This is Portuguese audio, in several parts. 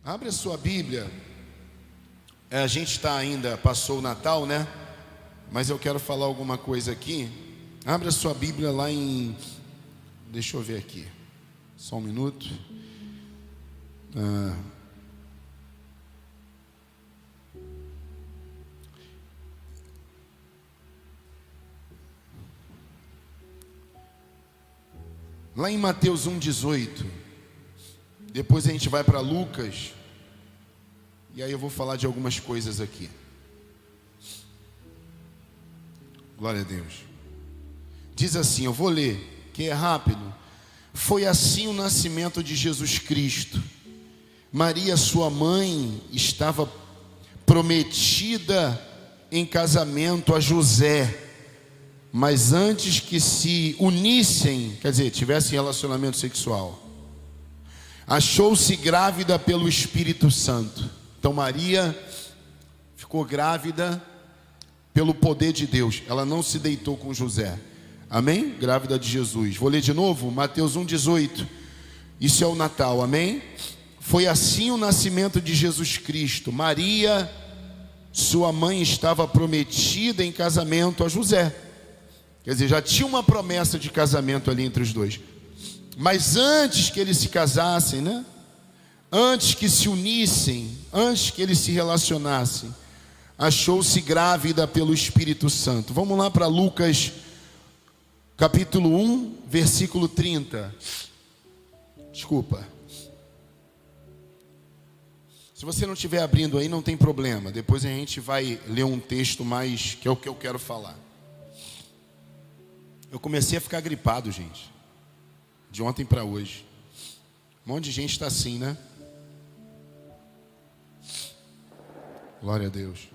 Abre a sua Bíblia. A gente está ainda, passou o Natal, né? Mas eu quero falar alguma coisa aqui. Abre a sua Bíblia lá em... Deixa eu ver aqui. Só um minuto. Lá em Mateus 1,18. Depois a gente vai para Lucas. E aí eu vou falar de algumas coisas aqui. Glória a Deus. Diz assim, eu vou ler, que é rápido. Foi assim o nascimento de Jesus Cristo. Maria, sua mãe, estava prometida em casamento a José. Mas antes que se unissem, quer dizer, tivessem relacionamento sexual, achou-se grávida pelo Espírito Santo. Então Maria ficou grávida pelo poder de Deus. Ela não se deitou com José. Amém? Grávida de Jesus. Vou ler de novo, Mateus 1,18. Isso é o Natal, amém? Foi assim o nascimento de Jesus Cristo. Maria, sua mãe, estava prometida em casamento a José. Quer dizer, já tinha uma promessa de casamento ali entre os dois. Mas antes que eles se casassem, né? Antes que se unissem, antes que eles se relacionassem, achou-se grávida pelo Espírito Santo. Vamos lá para Lucas, capítulo 1, versículo 30. Desculpa. Se você não estiver abrindo aí, não tem problema. Depois a gente vai ler um texto mais, que é o que eu quero falar. Eu comecei a ficar gripado, gente. De ontem para hoje. Um monte de gente está assim, né? Glória a Deus.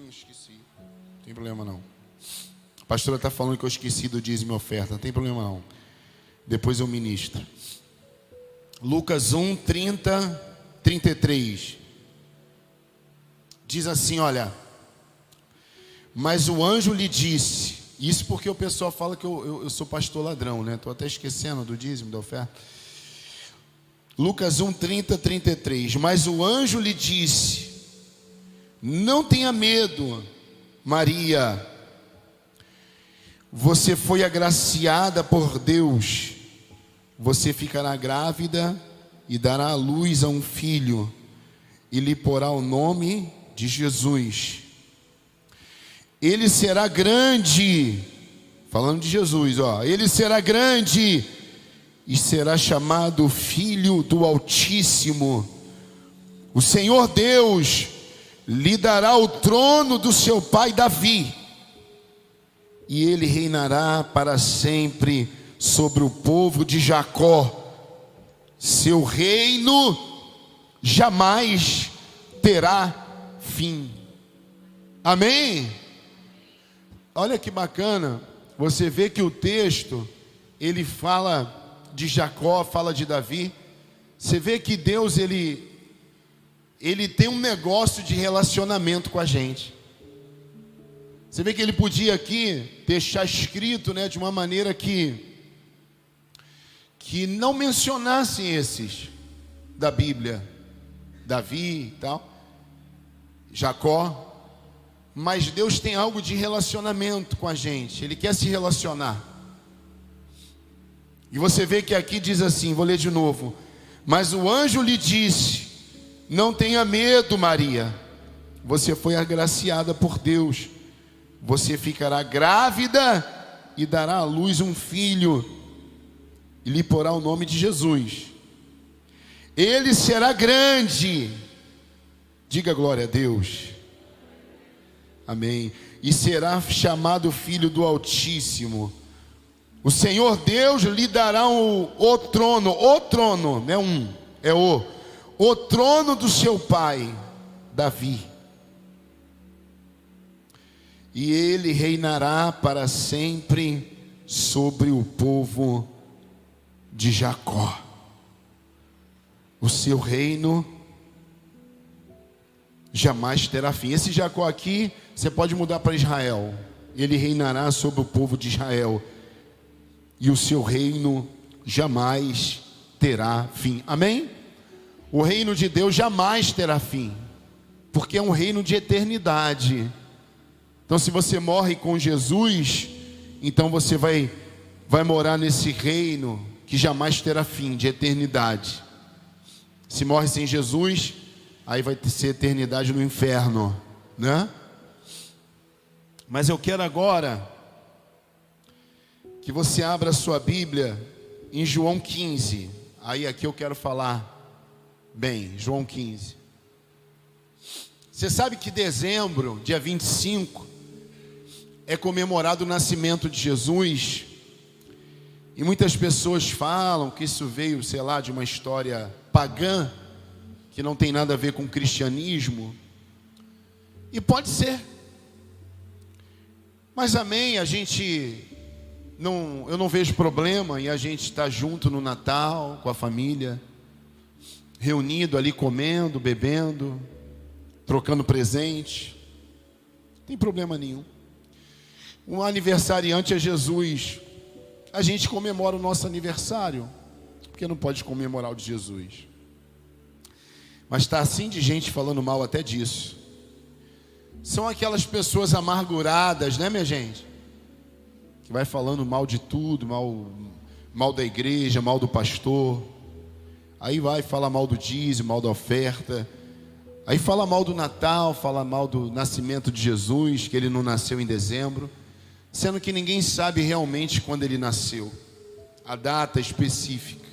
Esqueci. Não tem problema não. A pastora está falando que eu esqueci do dízimo e oferta. Não tem problema não. Depois eu ministro. Lucas 1, 30, 33. Diz assim, olha. Mas o anjo lhe disse. Isso porque o pessoal fala que eu sou pastor ladrão, né? Estou até esquecendo do dízimo, da oferta. Lucas 1, 30, 33. Mas o anjo lhe disse: não tenha medo, Maria. Você foi agraciada por Deus. Você ficará grávida e dará à luz a um filho, e lhe porá o nome de Jesus. Ele será grande, falando de Jesus, ó. Ele será grande e será chamado Filho do Altíssimo. O Senhor Deus lhe dará o trono do seu pai Davi, e ele reinará para sempre sobre o povo de Jacó. Seu reino jamais terá fim. Amém? Olha que bacana, você vê que o texto, ele fala de Jacó, fala de Davi. Você vê que Deus, ele tem um negócio de relacionamento com a gente. Você vê que ele podia aqui deixar escrito, né, de uma maneira que não mencionassem esses da Bíblia, Davi e tal, Jacó. Mas Deus tem algo de relacionamento com a gente. Ele quer se relacionar. E você vê que aqui diz assim, vou ler de novo. Mas o anjo lhe disse: não tenha medo, Maria. Você foi agraciada por Deus. Você ficará grávida e dará à luz um filho, e lhe porá o nome de Jesus. Ele será grande. Diga glória a Deus. Amém. E será chamado Filho do Altíssimo. O Senhor Deus lhe dará o trono, não é um, é o trono do seu pai, Davi. E ele reinará para sempre sobre o povo de Jacó. O seu reino jamais terá fim. Esse Jacó aqui, você pode mudar para Israel. Ele reinará sobre o povo de Israel, e o seu reino jamais terá fim. Amém? O reino de Deus jamais terá fim, porque é um reino de eternidade. Então, se você morre com Jesus, então você vai morar nesse reino que jamais terá fim, de eternidade. Se morre sem Jesus, aí vai ser eternidade no inferno, né? Mas eu quero agora que você abra a sua Bíblia em João 15. Aí aqui eu quero falar bem, João 15. Você sabe que dezembro, dia 25, é comemorado o nascimento de Jesus. E muitas pessoas falam que isso veio, sei lá, de uma história pagã, que não tem nada a ver com o cristianismo. E pode ser. Mas amém, eu não vejo problema em a gente estar junto no Natal, com a família, reunido ali, comendo, bebendo, trocando presente. Não tem problema nenhum. Um aniversariante é Jesus. A gente comemora o nosso aniversário, porque não pode comemorar o de Jesus. Mas está assim de gente falando mal até disso. São aquelas pessoas amarguradas, né, minha gente? Que vai falando mal de tudo, mal da igreja, mal do pastor. Aí vai falar mal do dízimo, mal da oferta. Aí fala mal do Natal, fala mal do nascimento de Jesus, que ele não nasceu em dezembro, sendo que ninguém sabe realmente quando ele nasceu, a data específica,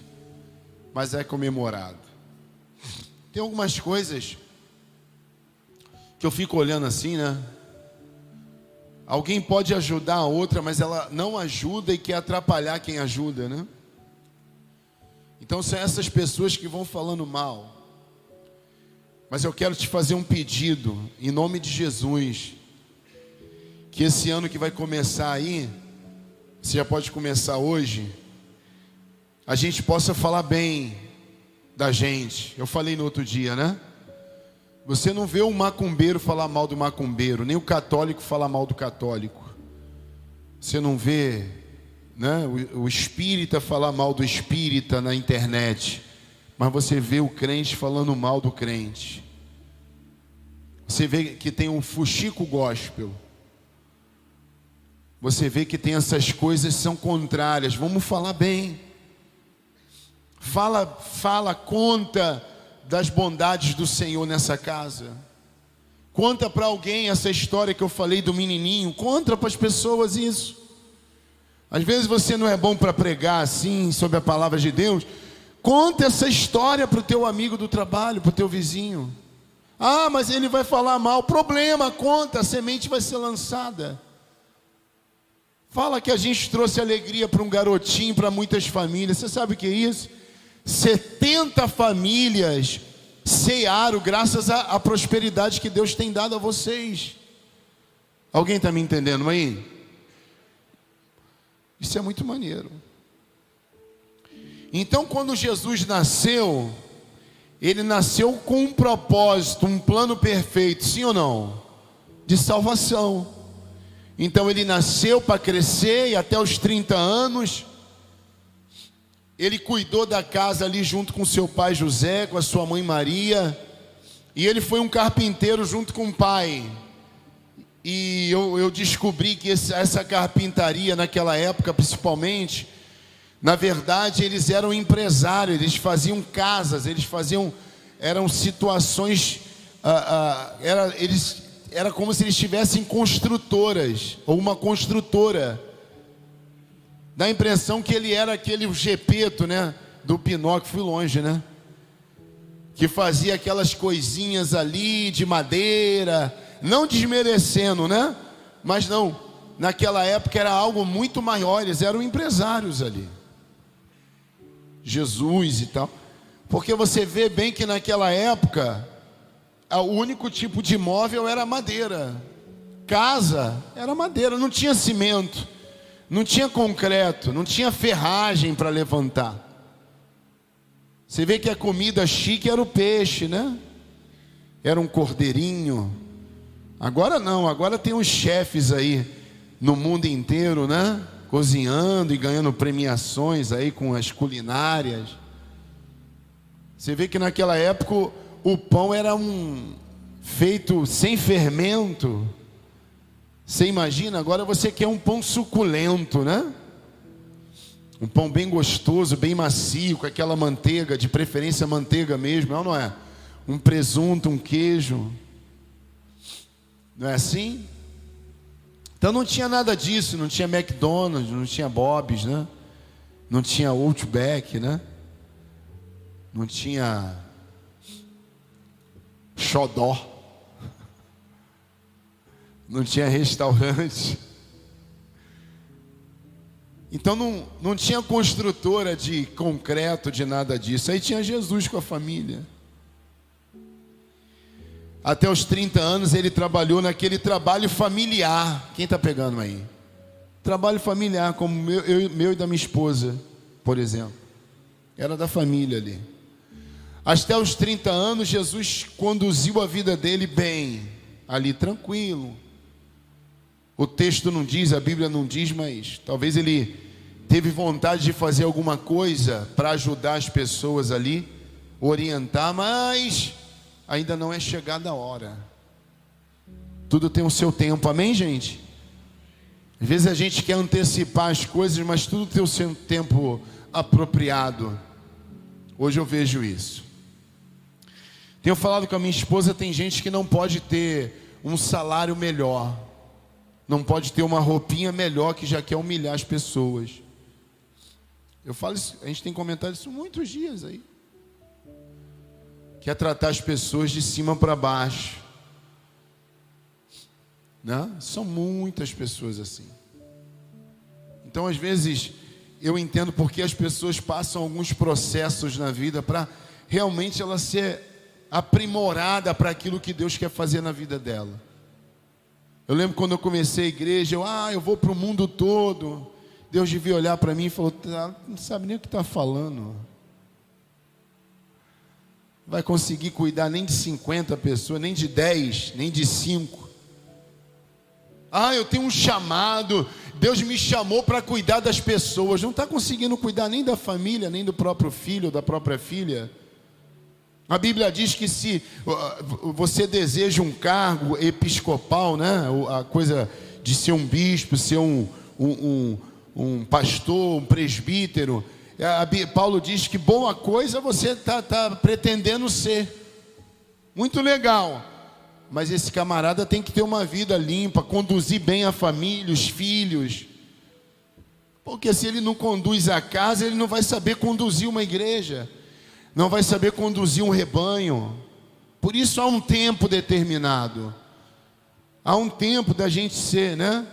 mas é comemorado. Tem algumas coisas que eu fico olhando assim, né? Alguém pode ajudar a outra, mas ela não ajuda e quer atrapalhar quem ajuda, né? Então são essas pessoas que vão falando mal. Mas eu quero te fazer um pedido, em nome de Jesus, que esse ano que vai começar aí, você já pode começar hoje, a gente possa falar bem da gente. Eu falei no outro dia, né? Você não vê um macumbeiro falar mal do macumbeiro, nem o católico falar mal do católico. Você não vê, né, o espírita falar mal do espírita na internet, mas você vê o crente falando mal do crente. Você vê que tem um fuxico gospel. Você vê que tem essas coisas que são contrárias. Vamos falar bem. Conta das bondades do Senhor nessa casa. Conta para alguém essa história que eu falei do menininho. Conta para as pessoas isso. Às vezes você não é bom para pregar assim sobre a palavra de Deus. Conta essa história para o teu amigo do trabalho, para o teu vizinho. Ah, mas ele vai falar mal. Problema, conta, a semente vai ser lançada. Fala que a gente trouxe alegria para um garotinho, para muitas famílias. Você sabe o que é isso? 70 famílias cearam graças à prosperidade que Deus tem dado a vocês. Alguém está me entendendo aí? Isso é muito maneiro. Então, quando Jesus nasceu, ele nasceu com um propósito, um plano perfeito, sim ou não? De salvação. Então ele nasceu para crescer e até os 30 anos, ele cuidou da casa ali junto com seu pai José, com a sua mãe Maria, e ele foi um carpinteiro junto com o pai. E eu descobri que essa carpintaria naquela época principalmente, na verdade eles eram empresários, eles faziam casas, eram situações, era como se eles tivessem construtoras, ou uma construtora. Dá a impressão que ele era aquele Gepeto, né, do Pinóquio, fui longe, né, que fazia aquelas coisinhas ali de madeira, não desmerecendo, né, mas não, naquela época era algo muito maior, eles eram empresários ali, Jesus e tal, porque você vê bem que naquela época, o único tipo de móvel era madeira, casa era madeira, não tinha cimento, não tinha concreto, não tinha ferragem para levantar. Você vê que a comida chique era o peixe, né? Era um cordeirinho. Agora não, agora tem uns chefes aí no mundo inteiro, né? Cozinhando e ganhando premiações aí com as culinárias. Você vê que naquela época o pão era feito sem fermento. Você imagina, agora você quer um pão suculento, né? Um pão bem gostoso, bem macio, com aquela manteiga, de preferência manteiga mesmo, não é? Um presunto, um queijo. Não é assim? Então não tinha nada disso, não tinha McDonald's, não tinha Bob's, né? Não tinha Outback, né? Não tinha xodó. Não tinha restaurante. Então não tinha construtora de concreto, de nada disso. Aí tinha Jesus com a família. Até os 30 anos ele trabalhou naquele trabalho familiar. Quem está pegando aí? Trabalho familiar, como meu e da minha esposa, por exemplo. Era da família ali. Até os 30 anos Jesus conduziu a vida dele bem. Ali tranquilo. O texto não diz, a Bíblia não diz, mas talvez ele teve vontade de fazer alguma coisa para ajudar as pessoas ali, orientar, mas ainda não é chegada a hora. Tudo tem o seu tempo, amém, gente? Às vezes a gente quer antecipar as coisas, mas tudo tem o seu tempo apropriado. Hoje eu vejo isso. Tenho falado com a minha esposa, tem gente que não pode ter um salário melhor, não pode ter uma roupinha melhor, que já quer humilhar as pessoas. Eu falo isso, a gente tem comentado isso muitos dias aí. Quer tratar as pessoas de cima para baixo, né? São muitas pessoas assim. Então às vezes eu entendo porque as pessoas passam alguns processos na vida para realmente ela ser aprimorada para aquilo que Deus quer fazer na vida dela. Eu lembro quando eu comecei a igreja, eu vou para o mundo todo. Deus devia olhar para mim e falou, não sabe nem o que está falando. Vai conseguir cuidar nem de 50 pessoas, nem de 10, nem de 5. Eu tenho um chamado, Deus me chamou para cuidar das pessoas. Não está conseguindo cuidar nem da família, nem do próprio filho, da própria filha. A Bíblia diz que se você deseja um cargo episcopal, né? A coisa de ser um bispo, ser um pastor, um presbítero, Paulo diz que boa coisa você está pretendendo ser. Muito legal. Mas esse camarada tem que ter uma vida limpa, conduzir bem a família, os filhos. Porque se ele não conduz a casa, ele não vai saber conduzir uma igreja. Não vai saber conduzir um rebanho. Por isso há um tempo determinado. Há um tempo da gente ser, né?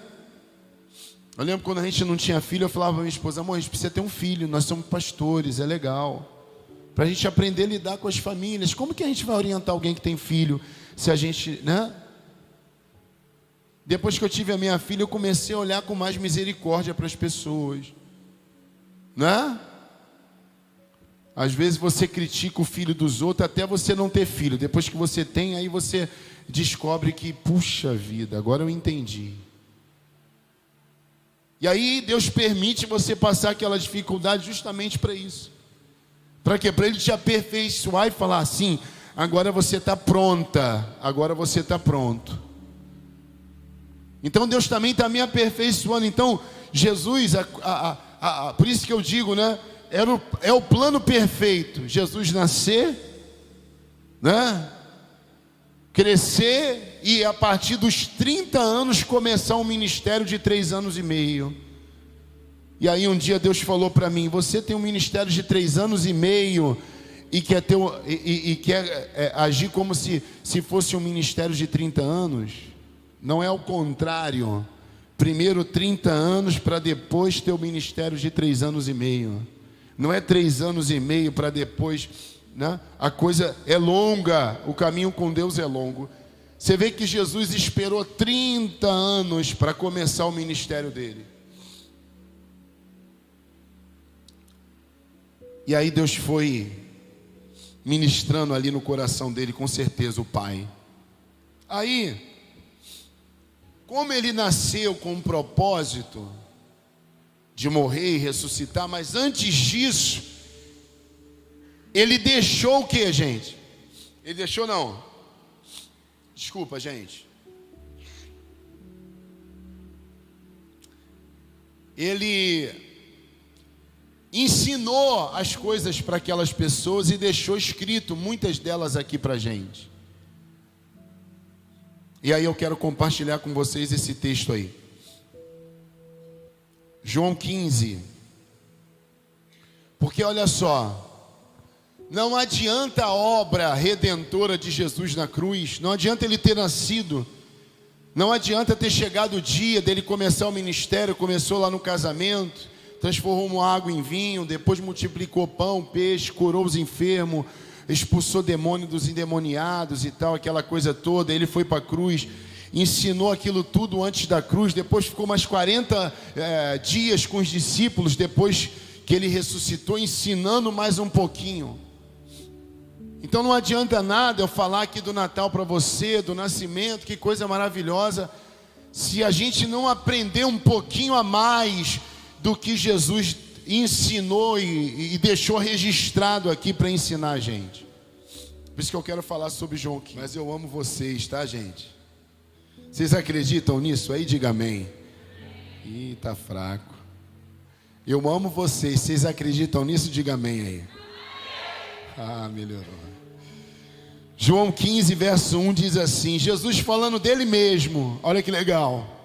Eu lembro quando a gente não tinha filho, eu falava para minha esposa, amor, a gente precisa ter um filho, nós somos pastores, é legal. Para a gente aprender a lidar com as famílias. Como que a gente vai orientar alguém que tem filho, se a gente, né? Depois que eu tive a minha filha, eu comecei a olhar com mais misericórdia para as pessoas. Né? Às vezes você critica o filho dos outros até você não ter filho. Depois que você tem, aí você descobre que, puxa vida, agora eu entendi. E aí Deus permite você passar aquela dificuldade justamente para isso. Para quê? Para Ele te aperfeiçoar e falar assim, agora você está pronta, agora você está pronto. Então Deus também está me aperfeiçoando. Então Jesus, por isso que eu digo, né? É o plano perfeito. Jesus nascer, né? Crescer e a partir dos 30 anos começar um ministério de 3 anos e meio. E aí um dia Deus falou para mim, você tem um ministério de 3 anos e meio e quer agir como se fosse um ministério de 30 anos? Não é o contrário. Primeiro 30 anos para depois ter o ministério de 3 anos e meio. Não é 3 anos e meio para depois, né? A coisa é longa, o caminho com Deus é longo. Você vê que Jesus esperou 30 anos para começar o ministério dele. E aí Deus foi ministrando ali no coração dele, com certeza, o Pai. Aí, como ele nasceu com um propósito de morrer e ressuscitar, mas antes disso, Ele deixou o que, gente? Ele deixou não. Desculpa, gente. Ele ensinou as coisas para aquelas pessoas e deixou escrito muitas delas aqui para a gente. E aí eu quero compartilhar com vocês esse texto aí. João 15. Porque olha só, não adianta a obra redentora de Jesus na cruz, não adianta ele ter nascido, não adianta ter chegado o dia dele começar o ministério, começou lá no casamento, transformou água em vinho, depois multiplicou pão, peixe, curou os enfermos, expulsou demônio dos endemoniados e tal, aquela coisa toda. Ele foi para a cruz, ensinou aquilo tudo antes da cruz, depois ficou mais 40 dias com os discípulos, depois que ele ressuscitou, ensinando mais um pouquinho. Então não adianta nada eu falar aqui do Natal para você, do nascimento, que coisa maravilhosa, se a gente não aprender um pouquinho a mais do que Jesus ensinou e deixou registrado aqui para ensinar a gente. Por isso que eu quero falar sobre João 15. Mas eu amo vocês, tá, gente? Vocês acreditam nisso? Aí diga amém. Ih, tá fraco. Eu amo vocês. Vocês acreditam nisso? Diga amém aí. Ah, melhorou. João 15, verso 1 diz assim, Jesus falando dele mesmo, olha que legal.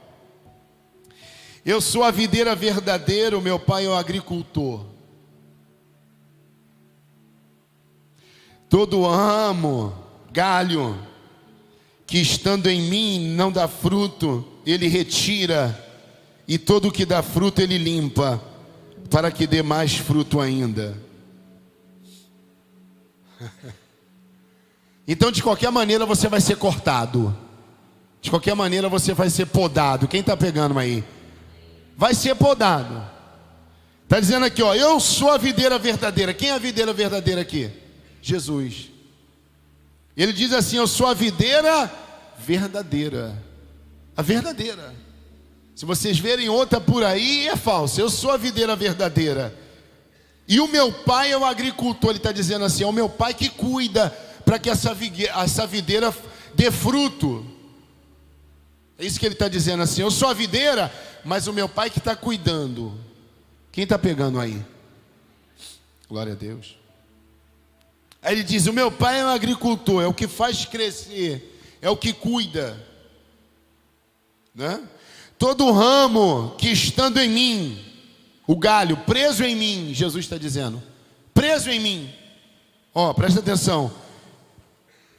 Eu sou a videira verdadeira, o meu pai é o agricultor. Todo ramo, galho, que estando em mim não dá fruto, ele retira, e todo que dá fruto ele limpa, para que dê mais fruto ainda. Então de qualquer maneira você vai ser cortado, de qualquer maneira você vai ser podado. Quem está pegando aí? Vai ser podado. Está dizendo aqui, ó, eu sou a videira verdadeira. Quem é a videira verdadeira aqui? Jesus. Ele diz assim, eu sou a videira verdadeira. A verdadeira. Se vocês verem outra por aí, é falsa. Eu sou a videira verdadeira. E o meu pai é o agricultor. Ele está dizendo assim, é o meu pai que cuida para que essa videira dê fruto. É isso que ele está dizendo assim, eu sou a videira, mas o meu pai que está cuidando. Quem está pegando aí? Glória a Deus. Aí ele diz, o meu pai é um agricultor, é o que faz crescer, é o que cuida, né? Todo ramo que estando em mim, o galho preso em mim, Jesus está dizendo, preso em mim, ó, presta atenção,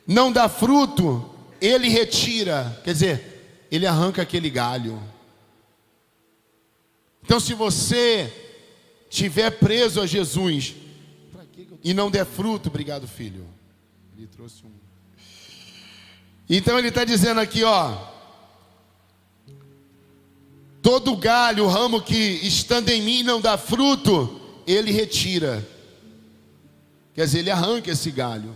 não dá fruto, ele retira, quer dizer, ele arranca aquele galho. Então se você estiver preso a Jesus e não der fruto, obrigado filho, ele trouxe um. Então ele está dizendo aqui, ó, todo galho, ramo que estando em mim não dá fruto, ele retira, quer dizer, ele arranca esse galho.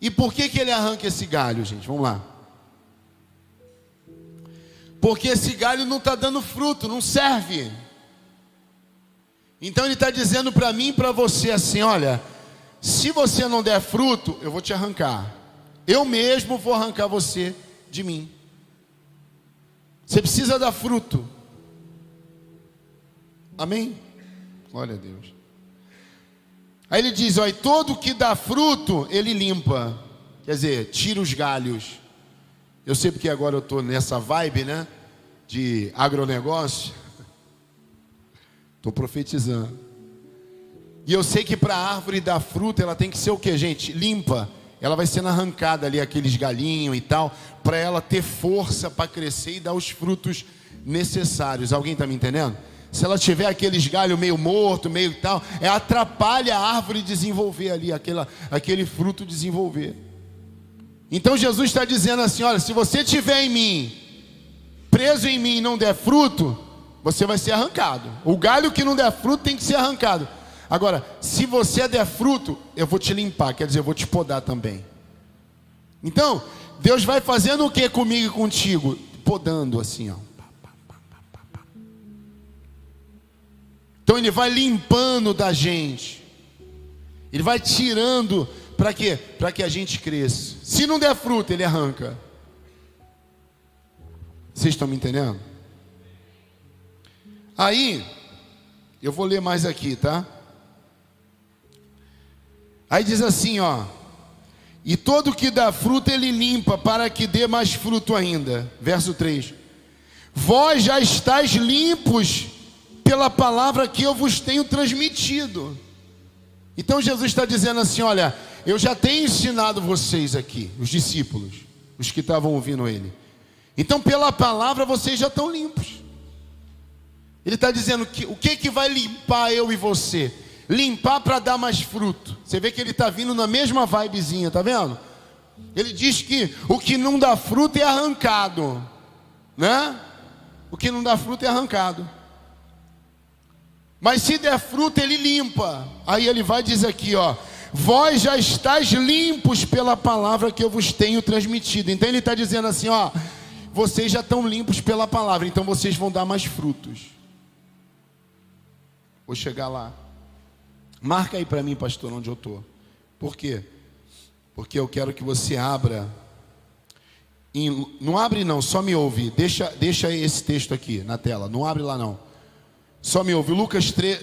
E por que ele arranca esse galho, gente? Vamos lá. Porque esse galho não está dando fruto, não serve. Então ele está dizendo para mim e para você assim, olha, se você não der fruto, eu vou te arrancar. Eu mesmo vou arrancar você de mim. Você precisa dar fruto. Amém? Glória a Deus. Aí ele diz, ó, e todo que dá fruto, ele limpa. Quer dizer, tira os galhos. Eu sei porque agora eu estou nessa vibe, né? De agronegócio. Estou profetizando. E eu sei que para a árvore dar fruto, ela tem que ser o que, gente? Limpa. Ela vai sendo arrancada ali, aqueles galinhos e tal, para ela ter força para crescer e dar os frutos necessários. Alguém está me entendendo? Se ela tiver aqueles galhos meio morto, meio e tal, atrapalha a árvore desenvolver ali, aquele fruto desenvolver. Então Jesus está dizendo assim, olha, se você estiver em mim, preso em mim e não der fruto, você vai ser arrancado. O galho que não der fruto tem que ser arrancado. Agora, se você der fruto, eu vou te limpar, quer dizer, eu vou te podar também. Então, Deus vai fazendo o que comigo e contigo? Podando assim, ó. Então Ele vai limpando da gente. Ele vai tirando, para quê? Para que a gente cresça. Se não der fruto, ele arranca. Vocês estão me entendendo? Aí, eu vou ler mais aqui, tá? Aí diz assim, ó: e todo que dá fruto ele limpa, para que dê mais fruto ainda. Verso 3: vós já estáis limpos pela palavra que eu vos tenho transmitido. Então Jesus está dizendo assim: olha, eu já tenho ensinado vocês aqui, os discípulos, os que estavam ouvindo ele. Então pela palavra vocês já estão limpos. Ele está dizendo que o que vai limpar eu e você? Limpar para dar mais fruto. Você vê que ele está vindo na mesma vibezinha, tá vendo? Ele diz que o que não dá fruto é arrancado, né? O que não dá fruto é arrancado. Mas se der fruto, ele limpa. Aí ele vai dizer aqui, ó: vós já estáis limpos pela palavra que eu vos tenho transmitido. Então ele está dizendo assim, ó: vocês já estão limpos pela palavra, então vocês vão dar mais frutos. Vou chegar lá. Marca aí para mim, pastor, onde eu estou. Por quê? Porque eu quero que você abra. Não abre não, só me ouve. Deixa esse texto aqui na tela. Não abre lá não. Só me ouve. Lucas 3.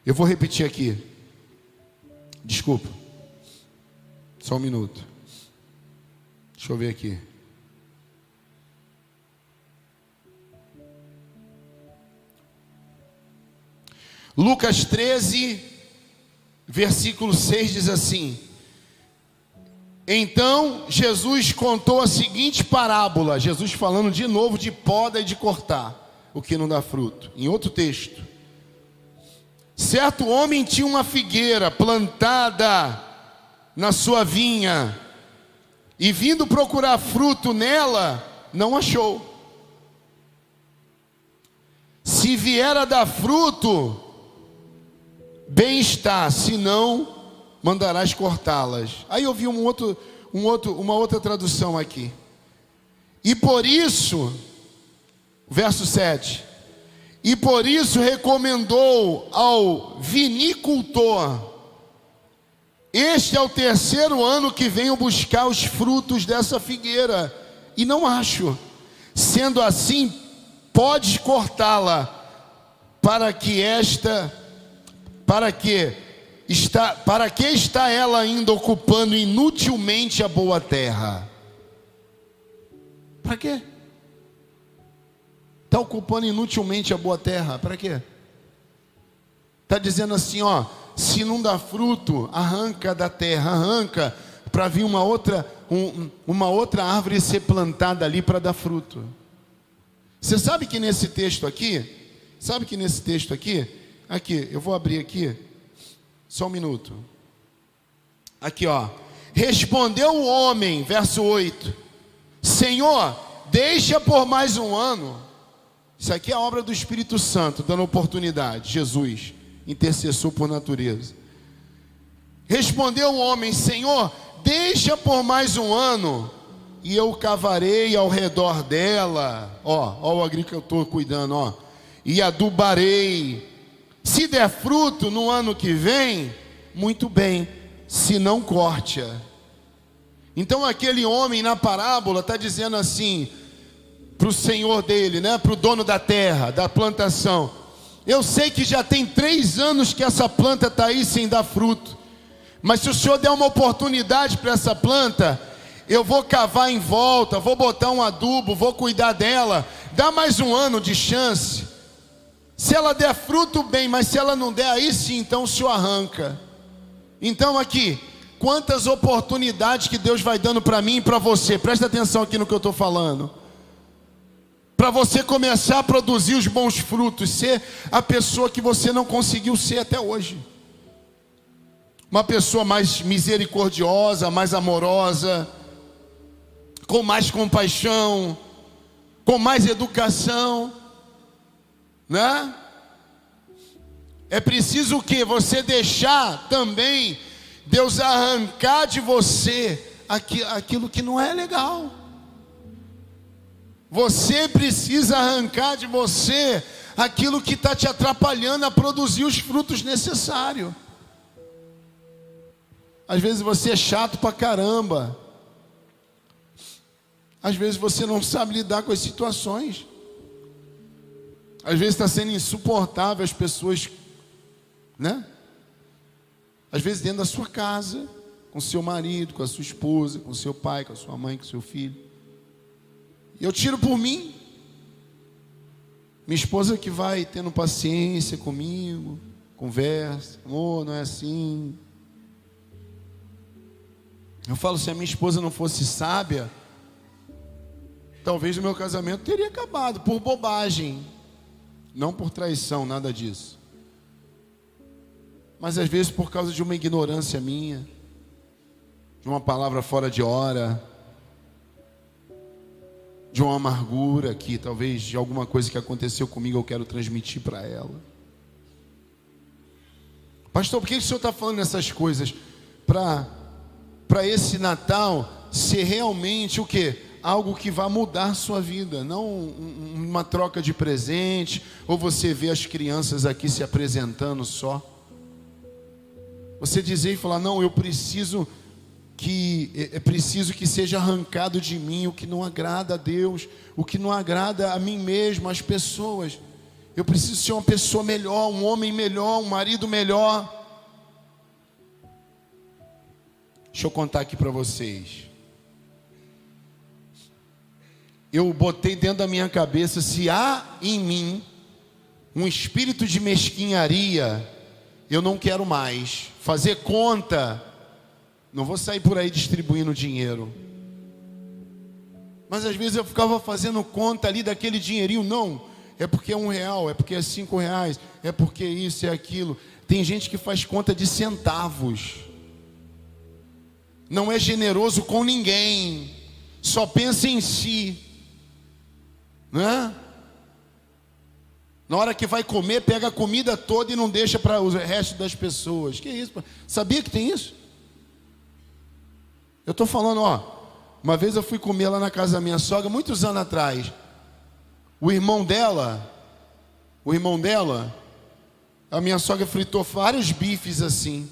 Eu vou repetir aqui. Desculpa. Só um minuto. Deixa eu ver aqui. Lucas 13, versículo 6 diz assim: então Jesus contou a seguinte parábola. Jesus falando de novo de poda e de cortar o que não dá fruto. Em outro texto: certo homem tinha uma figueira plantada na sua vinha, e vindo procurar fruto nela, não achou. Se vier a dar fruto, bem está, se não, mandarás cortá-las. Aí eu vi uma outra tradução aqui. E por isso, verso 7, e por isso recomendou ao vinicultor: este é o terceiro ano que venho buscar os frutos dessa figueira, e não acho. Sendo assim, podes cortá-la, para que está ela ainda ocupando inutilmente a boa terra? Para quê? Está ocupando inutilmente a boa terra, para quê? Está dizendo assim, ó: se não dá fruto, arranca da terra, arranca, para vir uma outra árvore ser plantada ali para dar fruto. Você sabe que nesse texto aqui, aqui, eu vou abrir aqui, só um minuto. Aqui, ó: respondeu o homem, verso 8: Senhor, deixa por mais um ano. Isso aqui é a obra do Espírito Santo, dando oportunidade. Jesus, intercessor por natureza. Respondeu o homem: Senhor, deixa por mais um ano, e eu cavarei ao redor dela. Ó o agricultor cuidando, ó. E adubarei. Se der fruto no ano que vem, muito bem, se não, corte-a. Então aquele homem na parábola está dizendo assim para o senhor dele, né? Para o dono da terra, da plantação: eu sei que já tem 3 anos que essa planta está aí sem dar fruto, mas se o senhor der uma oportunidade para essa planta, eu vou cavar em volta, vou botar um adubo, vou cuidar dela, dá mais um ano de chance. Se ela der fruto, bem, mas se ela não der, aí sim, então o senhor arranca. Então aqui, quantas oportunidades que Deus vai dando para mim e para você. Presta atenção aqui no que eu estou falando. Para você começar a produzir os bons frutos, ser a pessoa que você não conseguiu ser até hoje. Uma pessoa mais misericordiosa, mais amorosa, com mais compaixão, com mais educação, né? É preciso o quê? Você deixar também Deus arrancar de você aquilo que não é legal. Você precisa arrancar de você aquilo que está te atrapalhando a produzir os frutos necessários. Às vezes você é chato pra caramba. Às vezes você não sabe lidar com as situações. Às vezes está sendo insuportável as pessoas, né? Às vezes dentro da sua casa, com seu marido, com a sua esposa, com seu pai, com a sua mãe, com seu filho. E eu tiro por mim. Minha esposa que vai tendo paciência comigo, conversa, amor, não é assim. Eu falo, se a minha esposa não fosse sábia, talvez o meu casamento teria acabado por bobagem, não por traição, nada disso. Mas às vezes por causa de uma ignorância minha, de uma palavra fora de hora, de uma amargura que talvez de alguma coisa que aconteceu comigo eu quero transmitir para ela. Pastor, por que o senhor está falando essas coisas? Para esse Natal ser realmente o quê? Algo que vai mudar a sua vida, não uma troca de presente, ou você ver as crianças aqui se apresentando só. Você dizer e falar, não, é preciso que seja arrancado de mim o que não agrada a Deus, o que não agrada a mim mesmo, às pessoas. Eu preciso ser uma pessoa melhor, um homem melhor, um marido melhor. Deixa eu contar aqui para vocês. Eu botei dentro da minha cabeça, se há em mim um espírito de mesquinharia, eu não quero mais fazer conta. Não vou sair por aí distribuindo dinheiro. Mas às vezes eu ficava fazendo conta ali daquele dinheirinho. Não, é porque é R$1, é porque é R$5, é porque isso é aquilo. Tem gente que faz conta de centavos. Não é generoso com ninguém. Só pensa em si. Né? Na hora que vai comer, pega a comida toda e não deixa para o resto das pessoas. Que isso? Sabia que tem isso? Eu estou falando, uma vez eu fui comer lá na casa da minha sogra, muitos anos atrás. O irmão dela, a minha sogra fritou vários bifes assim.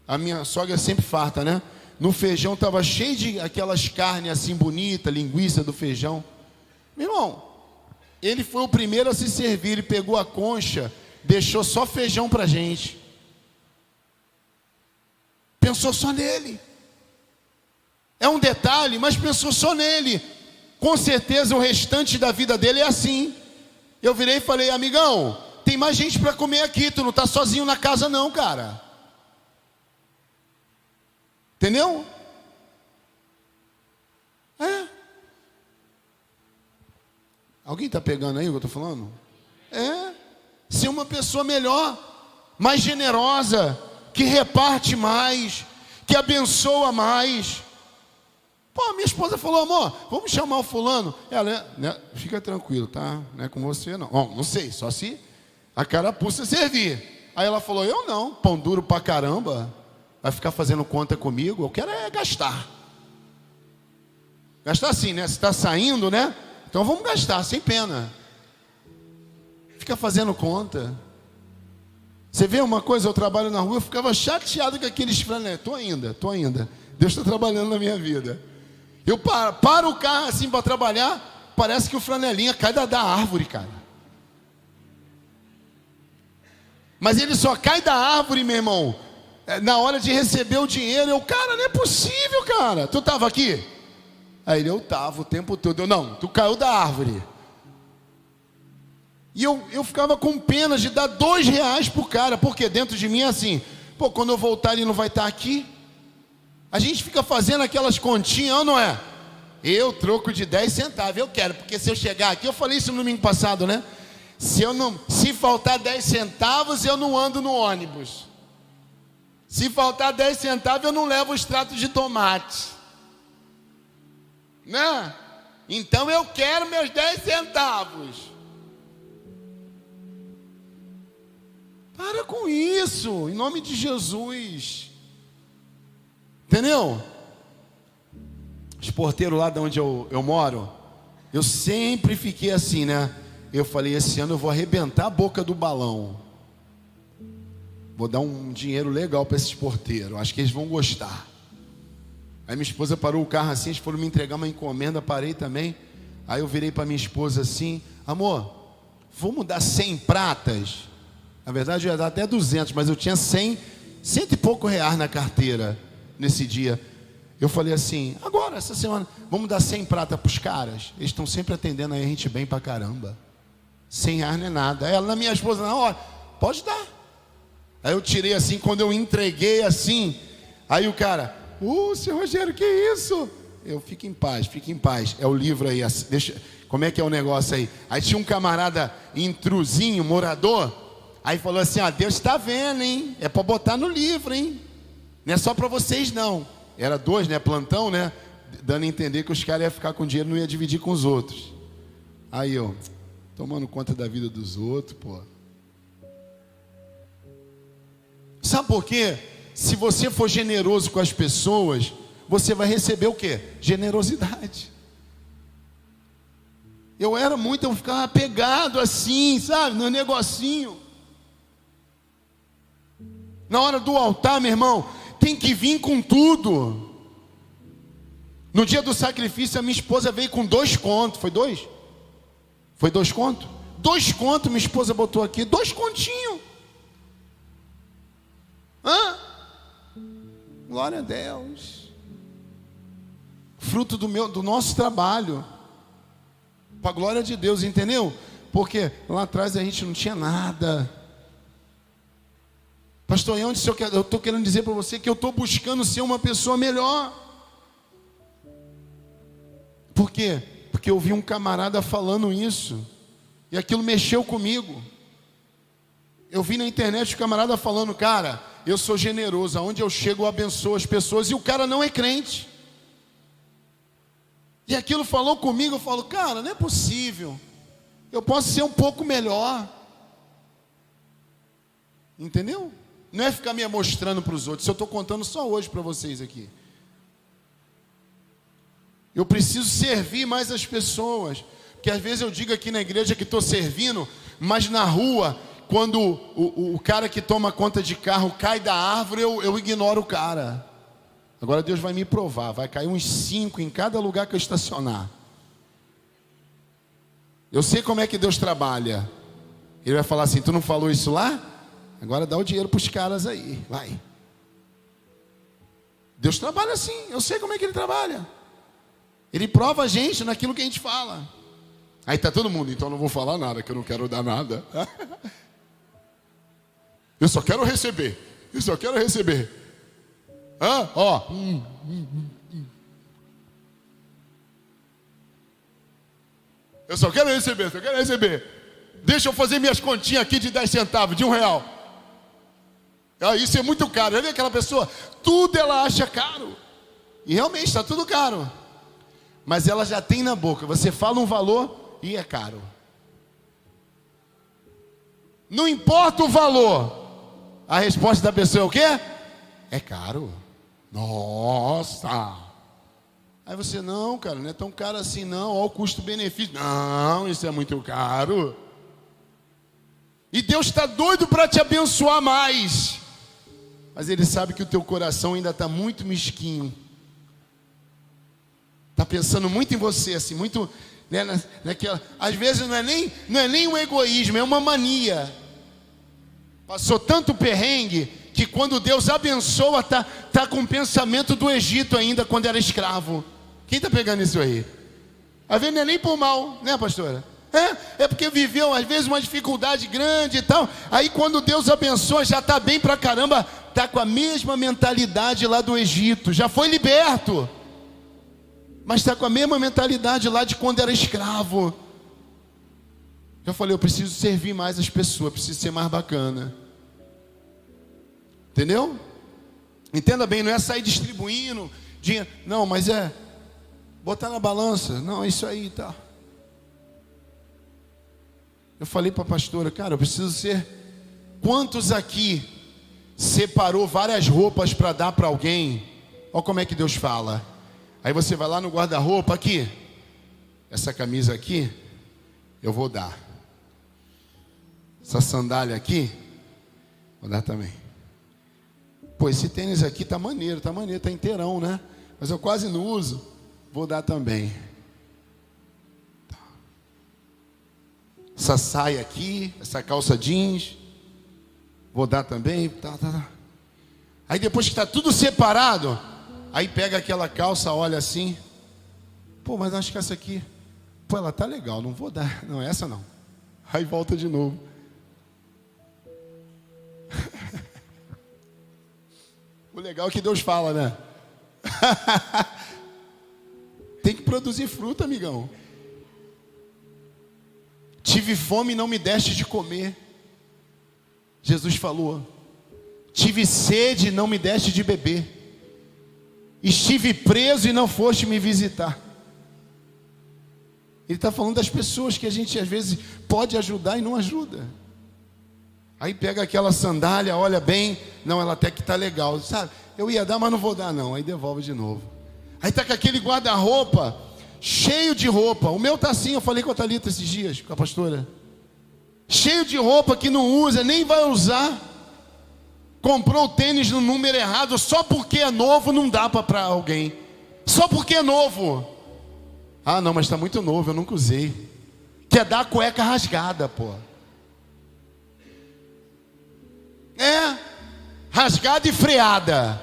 A minha sogra sempre farta, né? No feijão estava cheio de aquelas carnes assim bonitas, linguiça do feijão. Meu irmão, ele foi o primeiro a se servir, ele pegou a concha, deixou só feijão pra gente. Pensou só nele. É um detalhe, mas pensou só nele. Com certeza o restante da vida dele é assim. Eu virei e falei, amigão, tem mais gente para comer aqui, tu não está sozinho na casa não, cara. Entendeu? É. Alguém está pegando aí o que eu estou falando? É. Ser uma pessoa melhor, mais generosa, que reparte mais, que abençoa mais. Pô, minha esposa falou, amor, vamos chamar o fulano. Ela, né, fica tranquilo, tá? Não é com você não. Bom, não sei, só se a carapuça servir. Aí ela falou, eu não, pão duro pra caramba. Vai ficar fazendo conta comigo? Eu quero é gastar. Gastar assim, né? Se está saindo, né? Então vamos gastar, sem pena. Fica fazendo conta. Você vê uma coisa, eu trabalho na rua, eu ficava chateado com aqueles franelinhos. Tô ainda. Deus está trabalhando na minha vida. Eu paro o carro assim para trabalhar, parece que o flanelinha cai da árvore, cara. Mas ele só cai da árvore, meu irmão, na hora de receber o dinheiro. Cara, não é possível, cara. Tu estava aqui? Aí eu estava o tempo todo. Não, tu caiu da árvore. E eu ficava com pena de dar R$2 pro cara, porque dentro de mim é assim, pô, quando eu voltar ele não vai estar aqui. A gente fica fazendo aquelas continhas, não é? Eu troco de 10 centavos, eu quero, porque se eu chegar aqui, eu falei isso no domingo passado, né? Se faltar 10 centavos, eu não ando no ônibus. Se faltar 10 centavos, eu não levo o extrato de tomate. Né? Então eu quero meus 10 centavos. Para com isso, em nome de Jesus. Entendeu? Os porteiros lá de onde eu moro, eu sempre fiquei assim, né? Eu falei, esse ano eu vou arrebentar a boca do balão. Vou dar um dinheiro legal para esses porteiros, acho que eles vão gostar. Aí minha esposa parou o carro assim, eles foram me entregar uma encomenda, parei também. Aí eu virei para minha esposa assim, amor, vamos dar 100 pratas? Na verdade eu ia dar até 200, mas eu tinha 100 e pouco reais na carteira nesse dia. Eu falei assim, agora, essa semana, vamos dar 100 pratas para os caras? Eles estão sempre atendendo aí a gente bem pra caramba. 100 reais não é nada. Ela, na minha esposa, na hora, pode dar. Aí eu tirei assim, quando eu entreguei assim, aí o cara, seu Rogério, que isso? Eu, fique em paz, é o livro aí, deixa, como é que é o negócio aí? Aí tinha um camarada intrusinho, morador, aí falou assim, Deus está vendo, hein? É para botar no livro, hein? Não é só para vocês não. Era 2, né? Plantão, né? Dando a entender que os caras iam ficar com dinheiro e não ia dividir com os outros. Aí eu, tomando conta da vida dos outros, pô. Sabe por quê? Se você for generoso com as pessoas, você vai receber o quê? Generosidade. Eu ficava apegado assim, sabe? No negocinho. Na hora do altar, meu irmão, tem que vir com tudo. No dia do sacrifício, a minha esposa veio com 2 contos. Foi 2? Foi 2 contos? 2 contos minha esposa botou aqui. 2 continhos. Glória a Deus. Fruto do nosso trabalho. Para a glória de Deus, entendeu? Porque lá atrás a gente não tinha nada. Pastor, onde eu estou querendo dizer para você que eu estou buscando ser uma pessoa melhor. Por quê? Porque eu vi um camarada falando isso, e aquilo mexeu comigo. Eu vi na internet o camarada falando, cara, eu sou generoso, aonde eu chego eu abençoo as pessoas, e o cara não é crente. E aquilo falou comigo, eu falo, cara, não é possível, eu posso ser um pouco melhor. Entendeu? Não é ficar me mostrando para os outros, eu estou contando só hoje para vocês aqui. Eu preciso servir mais as pessoas, porque às vezes eu digo aqui na igreja que estou servindo, mas na rua, quando o cara que toma conta de carro cai da árvore, eu ignoro o cara. Agora Deus vai me provar, vai cair uns 5 em cada lugar que eu estacionar. Eu sei como é que Deus trabalha. Ele vai falar assim, tu não falou isso lá? Agora dá o dinheiro para os caras aí, vai. Deus trabalha assim, eu sei como é que Ele trabalha. Ele prova a gente naquilo que a gente fala. Aí está todo mundo, então eu não vou falar nada, que eu não quero dar nada. Eu só quero receber. Eu só quero receber. Eu só quero receber, só quero receber. Deixa eu fazer minhas continhas aqui de 10 centavos, de R$1. Isso é muito caro. Já viu aquela pessoa? Tudo ela acha caro. E realmente está tudo caro. Mas ela já tem na boca. Você fala um valor e é caro. Não importa o valor. A resposta da pessoa é o quê? É caro. Nossa. Aí você, não, cara, não é tão caro assim não. Olha o custo-benefício. Não, isso é muito caro. E Deus está doido para te abençoar mais. Mas Ele sabe que o teu coração ainda está muito mesquinho. Está pensando muito em você, assim, muito, né, naquela. Às vezes não é nem um egoísmo, é uma mania. Passou tanto perrengue que quando Deus abençoa, tá com o pensamento do Egito ainda quando era escravo. Quem está pegando isso aí? Às vezes não é nem por mal, né, pastora? É porque viveu às vezes uma dificuldade grande e tal. Aí quando Deus abençoa, já está bem pra caramba, está com a mesma mentalidade lá do Egito, já foi liberto, mas está com a mesma mentalidade lá de quando era escravo. Eu falei, eu preciso servir mais as pessoas, preciso ser mais bacana. Entendeu? Entenda bem, não é sair distribuindo dinheiro, não, mas é botar na balança, não, isso aí tá. Eu falei para a pastora, cara, eu preciso ser. Quantos aqui separou várias roupas para dar para alguém? Olha como é que Deus fala. Aí você vai lá no guarda-roupa, aqui, essa camisa aqui, eu vou dar. Essa sandália aqui, vou dar também. Pô, esse tênis aqui tá maneiro, tá inteirão, né? Mas eu quase não uso, vou dar também. Essa saia aqui, essa calça jeans, vou dar também. Tá. Aí depois que está tudo separado, aí pega aquela calça, olha assim. Pô, mas acho que essa aqui, pô, ela tá legal, não vou dar. Não, essa não. Aí volta de novo. O legal é que Deus fala, né? Tem que produzir fruta, amigão. Tive fome e não me deste de comer. Jesus falou. Tive sede e não me deste de beber. Estive preso e não foste me visitar. Ele está falando das pessoas que a gente às vezes pode ajudar e não ajuda. Aí pega aquela sandália, olha bem, não, ela até que está legal, sabe? Eu ia dar, mas não vou dar não, aí devolve de novo. Aí está com aquele guarda-roupa, cheio de roupa. O meu está assim, eu falei com a Thalita esses dias, com a pastora. Cheio de roupa que não usa, nem vai usar. Comprou o tênis no número errado, só porque é novo não dá para alguém. Só porque é novo. Ah não, mas está muito novo, eu nunca usei. Quer dar a cueca rasgada, pô. Rasgada e freada.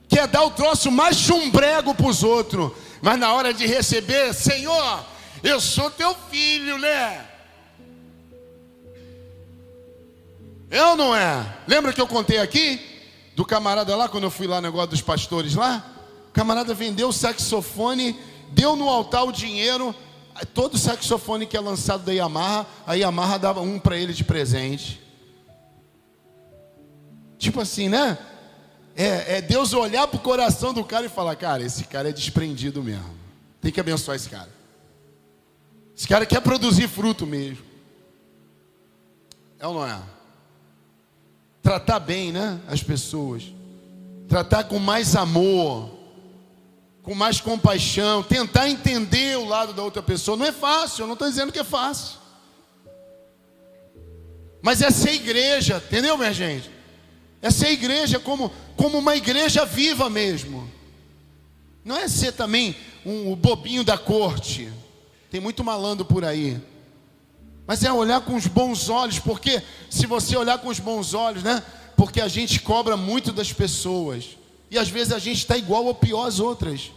Quer dar o troço mais chumbrego para os outros. Mas na hora de receber, Senhor, eu sou teu filho, né? É ou não é? Lembra que eu contei aqui? Do camarada lá, quando eu fui lá no negócio dos pastores lá? O camarada vendeu o saxofone, deu no altar o dinheiro. Todo saxofone que é lançado da Yamaha, a Yamaha dava um para ele de presente. Tipo assim, né? É Deus olhar para o coração do cara e falar: cara, esse cara é desprendido mesmo. Tem que abençoar esse cara. Esse cara quer produzir fruto mesmo. É ou não é? Tratar bem, né? As pessoas. Tratar com mais amor, com mais compaixão. Tentar entender o lado da outra pessoa. Não é fácil, eu não estou dizendo que é fácil. Mas é ser igreja, entendeu, minha gente? É ser igreja como uma igreja viva mesmo. Não é ser também o bobinho da corte. Tem muito malandro por aí. Mas é olhar com os bons olhos. Porque se você olhar com os bons olhos, né? Porque a gente cobra muito das pessoas. E às vezes a gente está igual ou pior às outras.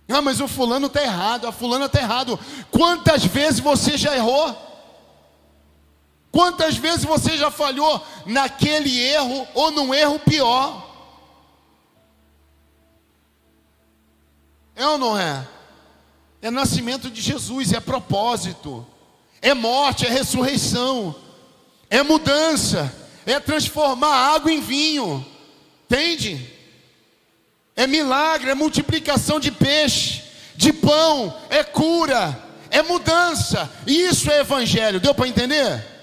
Ah, mas o fulano está errado, a fulana está errado. Quantas vezes você já errou? Quantas vezes você já falhou naquele erro ou num erro pior? É ou não é? É nascimento de Jesus, é propósito, é morte, é ressurreição, é mudança, é transformar água em vinho, entende? É milagre, é multiplicação de peixe, de pão, é cura, é mudança. Isso é evangelho, deu para entender?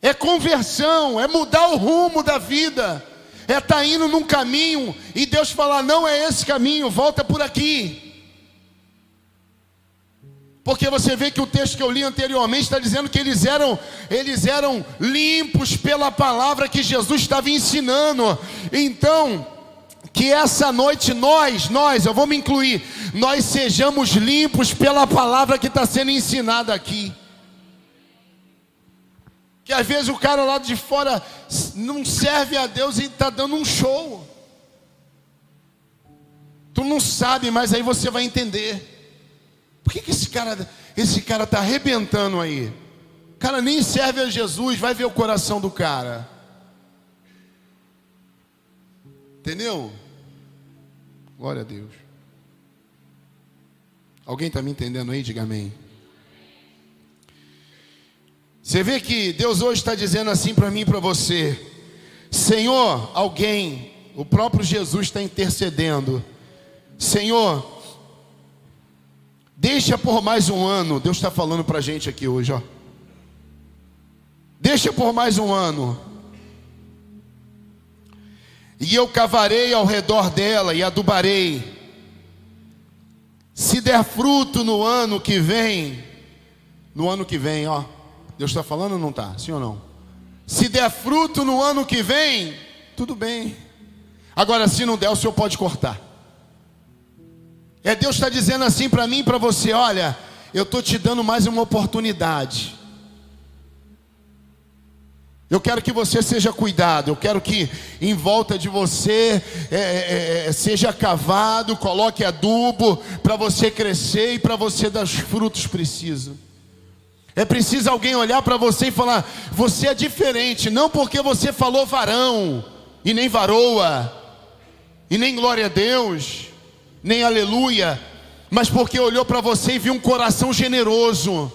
É conversão, é mudar o rumo da vida, é estar indo num caminho e Deus falar: não é esse caminho, volta por aqui. Porque você vê que o texto que eu li anteriormente está dizendo que eles eram limpos pela palavra que Jesus estava ensinando. Então, que essa noite nós, eu vou me incluir, nós sejamos limpos pela palavra que está sendo ensinada aqui. Que às vezes o cara lá de fora não serve a Deus e está dando um show. Tu não sabe, mas aí você vai entender. Por que esse cara está arrebentando aí? O cara nem serve a Jesus, vai ver o coração do cara. Entendeu? Glória a Deus. Alguém está me entendendo aí? Diga amém. Você vê que Deus hoje está dizendo assim para mim e para você: Senhor, alguém, o próprio Jesus está intercedendo. Senhor, deixa por mais um ano. Deus está falando para a gente aqui hoje, ó. Deixa por mais um ano, e eu cavarei ao redor dela e adubarei. Se der fruto no ano que vem, no ano que vem, ó. Deus está falando ou não está? Sim ou não? Se der fruto no ano que vem, tudo bem. Agora, se não der, o Senhor pode cortar. Deus está dizendo assim para mim e para você: olha, eu estou te dando mais uma oportunidade. Eu quero que você seja cuidado. Eu quero que em volta de você seja cavado, coloque adubo para você crescer e para você dar os frutos precisos. É preciso alguém olhar para você e falar: você é diferente. Não porque você falou varão, e nem varoa, e nem glória a Deus, nem aleluia, mas porque olhou para você e viu um coração generoso,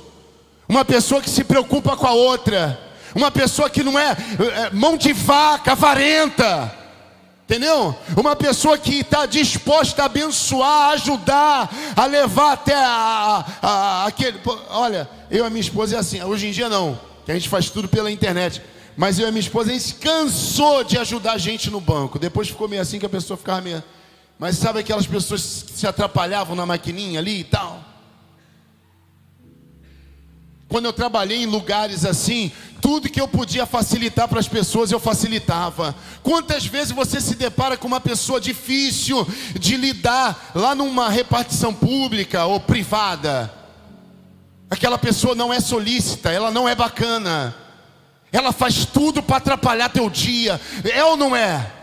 uma pessoa que se preocupa com a outra, uma pessoa que não é mão de vaca, avarenta, entendeu? Uma pessoa que está disposta a abençoar, a ajudar, a levar até aquele... Olha, eu e a minha esposa é assim. Hoje em dia não, que a gente faz tudo pela internet. Mas eu e a minha esposa, a gente cansou de ajudar a gente no banco. Depois ficou meio assim, que a pessoa ficava meio... Mas sabe aquelas pessoas que se atrapalhavam na maquininha ali e tal? Quando eu trabalhei em lugares assim, tudo que eu podia facilitar para as pessoas, eu facilitava. Quantas vezes você se depara com uma pessoa difícil de lidar lá numa repartição pública ou privada? Aquela pessoa não é solícita, ela não é bacana, ela faz tudo para atrapalhar teu dia. É ou não é?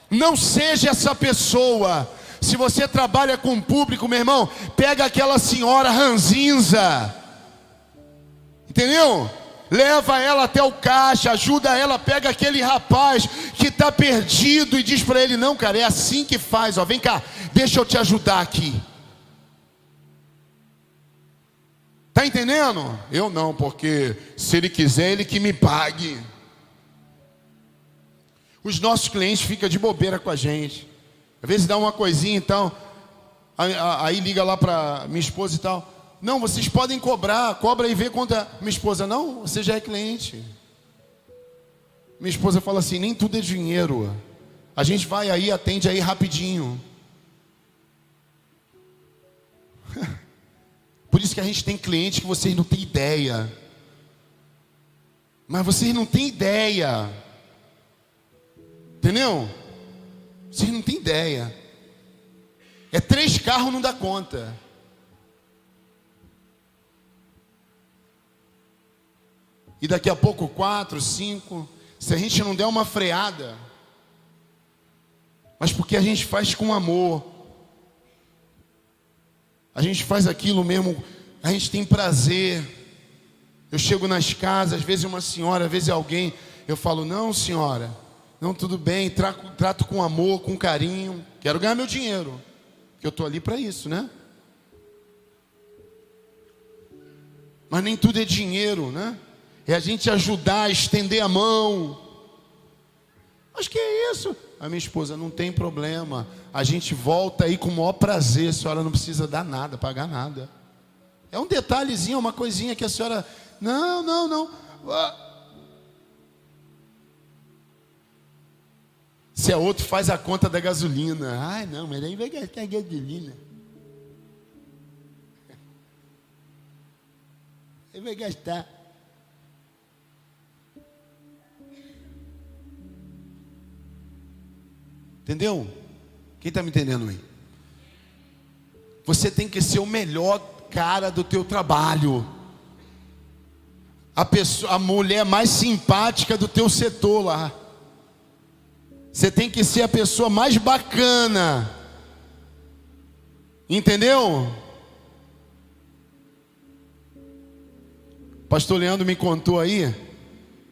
Não seja essa pessoa. Se você trabalha com público, meu irmão, pega aquela senhora ranzinza, entendeu? Leva ela até o caixa, ajuda ela, pega aquele rapaz que está perdido e diz para ele: não, cara, é assim que faz, ó, vem cá, deixa eu te ajudar aqui. Está entendendo? Eu não, porque se ele quiser, ele que me pague. Os nossos clientes ficam de bobeira com a gente. Às vezes dá uma coisinha, então, aí liga lá para minha esposa e tal: não, vocês podem cobrar, cobra e vê quanto é. Minha esposa: não, você já é cliente. Minha esposa fala assim: nem tudo é dinheiro. A gente vai aí, atende aí rapidinho. Por isso que a gente tem clientes que vocês não têm ideia. Mas vocês não têm ideia. Entendeu? Vocês não têm ideia. 3 carros não dá conta. E daqui a pouco 4, 5. Se a gente não der uma freada, mas porque a gente faz com amor, a gente faz aquilo mesmo, a gente tem prazer. Eu chego nas casas, às vezes uma senhora, às vezes alguém, eu falo: não, senhora, não, tudo bem, trato com amor, com carinho, quero ganhar meu dinheiro, que eu estou ali para isso, né? Mas nem tudo é dinheiro, né? É a gente ajudar, estender a mão. Mas que é isso? A minha esposa: não tem problema, a gente volta aí com o maior prazer, a senhora não precisa dar nada, pagar nada. É um detalhezinho, uma coisinha que a senhora... Não. Se é outro, faz a conta da gasolina. Ai, não, mas aí vai gastar gasolina. Aí vai gastar. Entendeu? Quem está me entendendo aí? Você tem que ser o melhor cara do teu trabalho. A mulher mais simpática do teu setor lá. Você tem que ser a pessoa mais bacana. Entendeu? Pastor Leandro me contou aí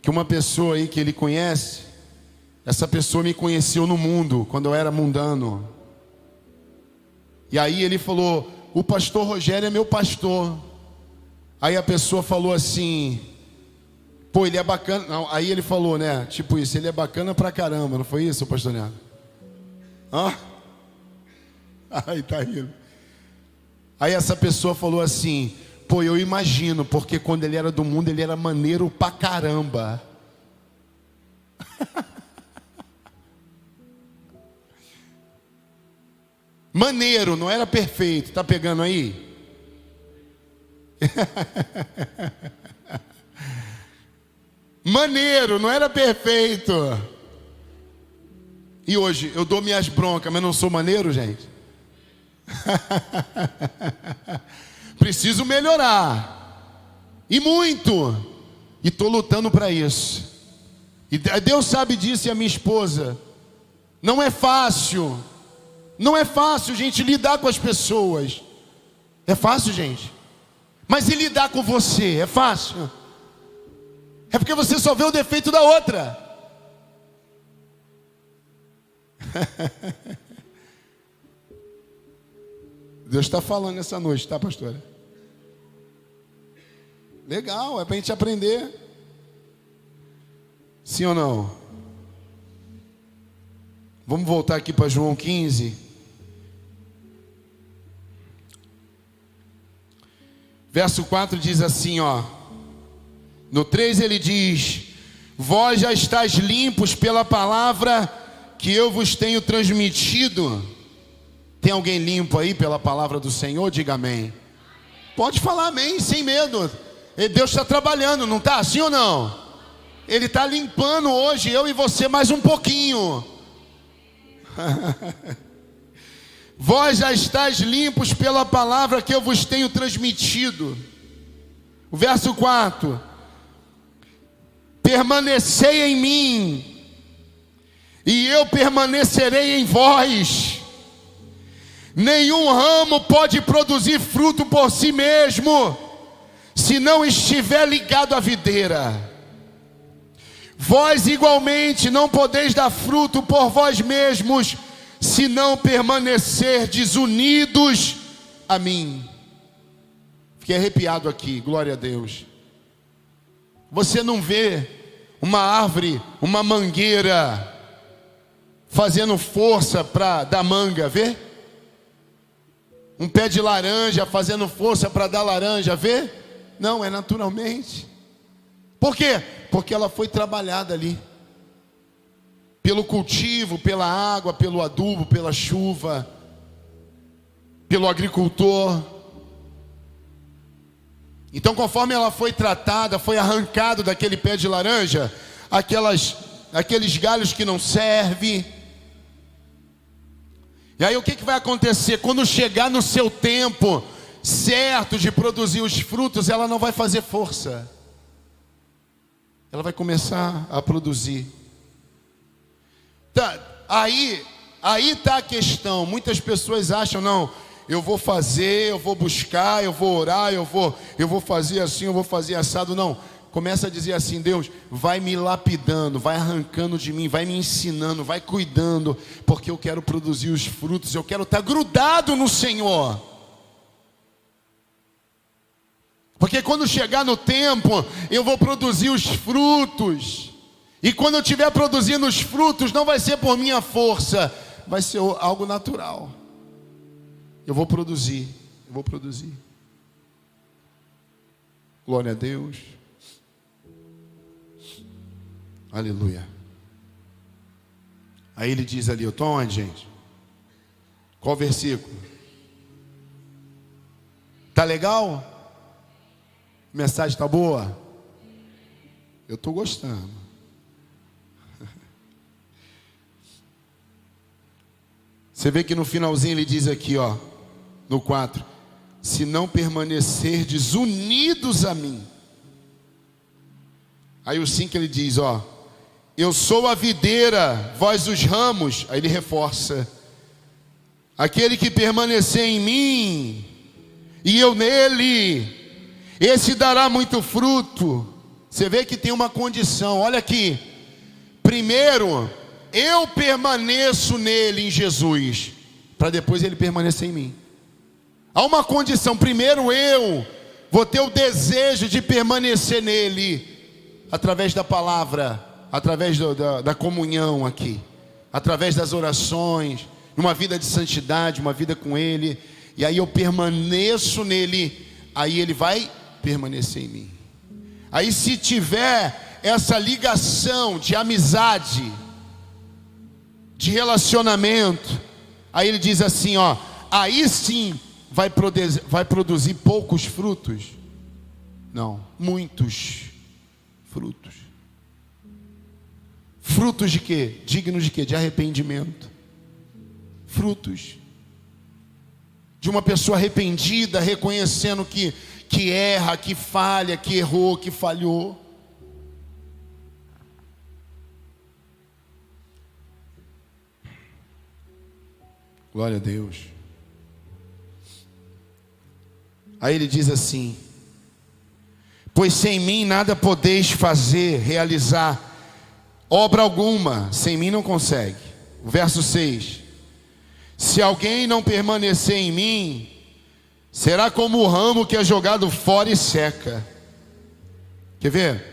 que uma pessoa aí que ele conhece, essa pessoa me conheceu no mundo, quando eu era mundano. E aí ele falou: o pastor Rogério é meu pastor. Aí a pessoa falou assim: pô, ele é bacana. Não, aí ele falou, né, tipo isso: ele é bacana pra caramba. Não foi isso, pastor Leandro? Hã? Aí tá rindo. Aí essa pessoa falou assim: pô, eu imagino, porque quando ele era do mundo, ele era maneiro pra caramba. Maneiro, não era perfeito. Tá pegando aí? Maneiro, não era perfeito. E hoje eu dou minhas broncas, mas não sou maneiro, gente? Preciso melhorar. E muito. E estou lutando para isso. E Deus sabe disso, e a minha esposa. Não é fácil. Não é fácil, gente, lidar com as pessoas. É fácil, gente? Mas e lidar com você? É fácil? É porque você só vê o defeito da outra. Deus está falando essa noite, tá, pastora? Legal, é para a gente aprender. Sim ou não? Vamos voltar aqui para João 15. Verso 4 diz assim, ó. No 3 ele diz: vós já estáis limpos pela palavra que eu vos tenho transmitido. Tem alguém limpo aí pela palavra do Senhor? Diga amém. Pode falar amém, sem medo. Deus está trabalhando, não está? Sim ou não? Ele está limpando hoje eu e você mais um pouquinho. Vós já estáis limpos pela palavra que eu vos tenho transmitido. O verso 4: permanecei em mim, e eu permanecerei em vós. Nenhum ramo pode produzir fruto por si mesmo, se não estiver ligado à videira. Vós igualmente não podeis dar fruto por vós mesmos, se não permanecerdes unidos a mim. Fiquei arrepiado aqui, glória a Deus. Você não vê uma árvore, uma mangueira fazendo força para dar manga, vê? Um pé de laranja fazendo força para dar laranja, vê? Não, é naturalmente. Por quê? Porque ela foi trabalhada ali. Pelo cultivo, pela água, pelo adubo, pela chuva, pelo agricultor. Então, conforme ela foi tratada, foi arrancado daquele pé de laranja, aqueles galhos que não servem. E aí o que vai acontecer? Quando chegar no seu tempo certo de produzir os frutos, ela não vai fazer força. Ela vai começar a produzir. Tá, aí está a questão. Muitas pessoas acham, não, eu vou fazer, eu vou buscar, eu vou orar, eu vou fazer assim, eu vou fazer assado. Não, começa a dizer assim: Deus, vai me lapidando, vai arrancando de mim, vai me ensinando, vai cuidando, porque eu quero produzir os frutos, eu quero estar grudado no Senhor. Porque quando chegar no tempo, eu vou produzir os frutos. E quando eu estiver produzindo os frutos, não vai ser por minha força, vai ser algo natural. Eu vou produzir. Glória a Deus. Aleluia. Aí ele diz ali, eu estou onde, gente? Qual versículo? Tá legal? A mensagem está boa? Eu estou gostando. Você vê que no finalzinho ele diz aqui, ó, no 4: se não permanecerdes unidos a mim. Aí o 5 ele diz, ó: eu sou a videira, vós os ramos. Aí ele reforça: aquele que permanecer em mim e eu nele, esse dará muito fruto. Você vê que tem uma condição, olha aqui. Primeiro, eu permaneço nele, em Jesus, para depois ele permanecer em mim. Há uma condição. Primeiro eu vou ter o desejo de permanecer nele, através da palavra, através da comunhão aqui, através das orações, uma vida de santidade, uma vida com ele. E aí eu permaneço nele, aí ele vai permanecer em mim. Aí se tiver essa ligação de amizade, de relacionamento, aí ele diz assim, ó: aí sim vai produzir poucos frutos. Não, muitos frutos. Frutos de quê? Dignos de quê? De arrependimento. Frutos de uma pessoa arrependida, reconhecendo que erra, que falha, que errou, que falhou. Glória a Deus. Aí ele diz assim: pois sem mim nada podeis fazer, realizar obra alguma, sem mim não consegue. O verso 6: se alguém não permanecer em mim, será como o ramo que é jogado fora e seca. Quer ver?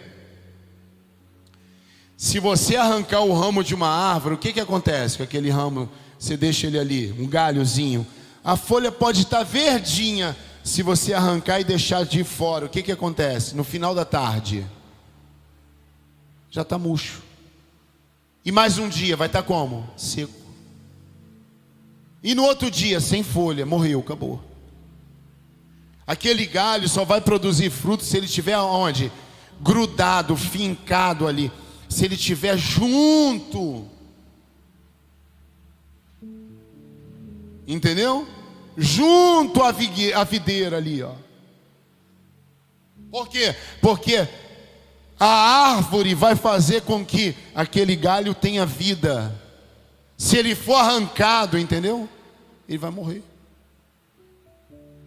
Se você arrancar o ramo de uma árvore, o que acontece com aquele ramo? Você deixa ele ali, um galhozinho. A folha pode estar verdinha. Se você arrancar e deixar de fora, o que acontece? No final da tarde, já está murcho. E mais um dia, vai estar como? Seco. E no outro dia, sem folha, morreu, acabou. Aquele galho só vai produzir fruto se ele estiver onde? Grudado, fincado ali. Se ele estiver junto. Entendeu? Junto à videira ali, ó. Por quê? Porque a árvore vai fazer com que aquele galho tenha vida. Se ele for arrancado, entendeu? Ele vai morrer.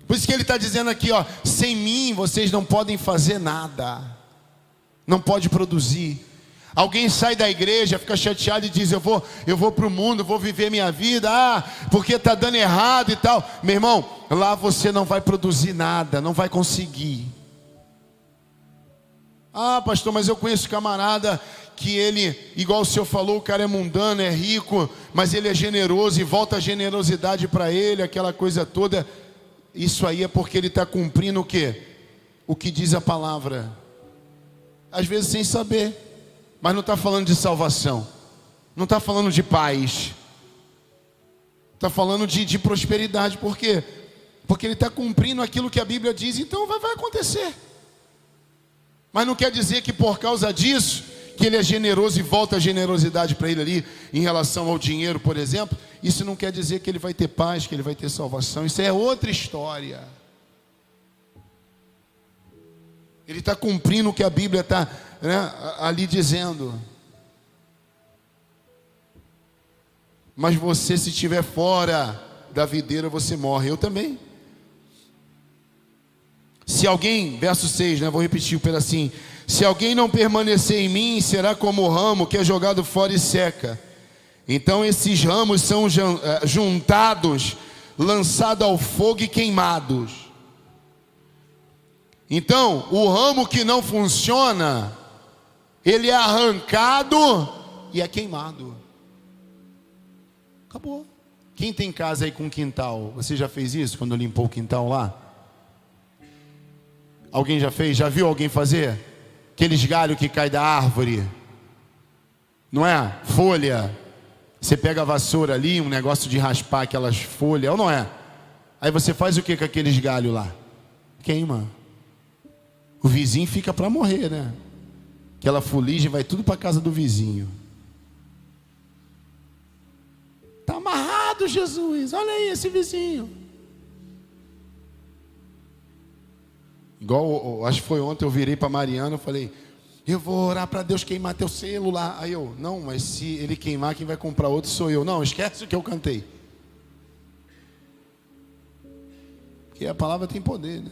Por isso que ele está dizendo aqui, ó: sem mim vocês não podem fazer nada. Não pode produzir. Alguém sai da igreja, fica chateado e diz: eu vou para o mundo, vou viver minha vida, porque está dando errado e tal. Meu irmão, lá você não vai produzir nada, não vai conseguir. Pastor, mas eu conheço camarada que ele, igual o senhor falou, o cara é mundano, é rico, mas ele é generoso e volta a generosidade para ele, aquela coisa toda. Isso aí é porque ele está cumprindo o quê? O que diz a palavra. Às vezes sem saber. Mas não está falando de salvação, não está falando de paz, está falando de prosperidade. Por quê? Porque ele está cumprindo aquilo que a Bíblia diz, então vai acontecer. Mas não quer dizer que por causa disso, que ele é generoso e volta a generosidade para ele ali, em relação ao dinheiro, por exemplo. Isso não quer dizer que ele vai ter paz, que ele vai ter salvação. Isso é outra história. Ele está cumprindo o que a Bíblia está ali dizendo. Mas você, se estiver fora da videira, você morre. Eu também. Se alguém, verso 6, vou repetir um pedacinho. Se alguém não permanecer em mim, será como o ramo que é jogado fora e seca. Então esses ramos são juntados, lançados ao fogo e queimados. Então, o ramo que não funciona, ele é arrancado e é queimado. Acabou. Quem tem casa aí com quintal? Você já fez isso quando limpou o quintal lá? Alguém já fez? Já viu alguém fazer? Aqueles galhos que caem da árvore, não é? Folha. Você pega a vassoura ali, um negócio de raspar aquelas folhas, ou não é? Aí você faz o que com aqueles galhos lá? Queima. O vizinho fica para morrer, né? Aquela fuligem vai tudo para casa do vizinho. Está amarrado, Jesus. Olha aí esse vizinho. Igual, acho que foi ontem, eu virei para Mariana e falei: eu vou orar para Deus queimar teu celular. Aí eu: não, mas se ele queimar, quem vai comprar outro sou eu. Não, esquece o que eu cantei. Porque a palavra tem poder, né?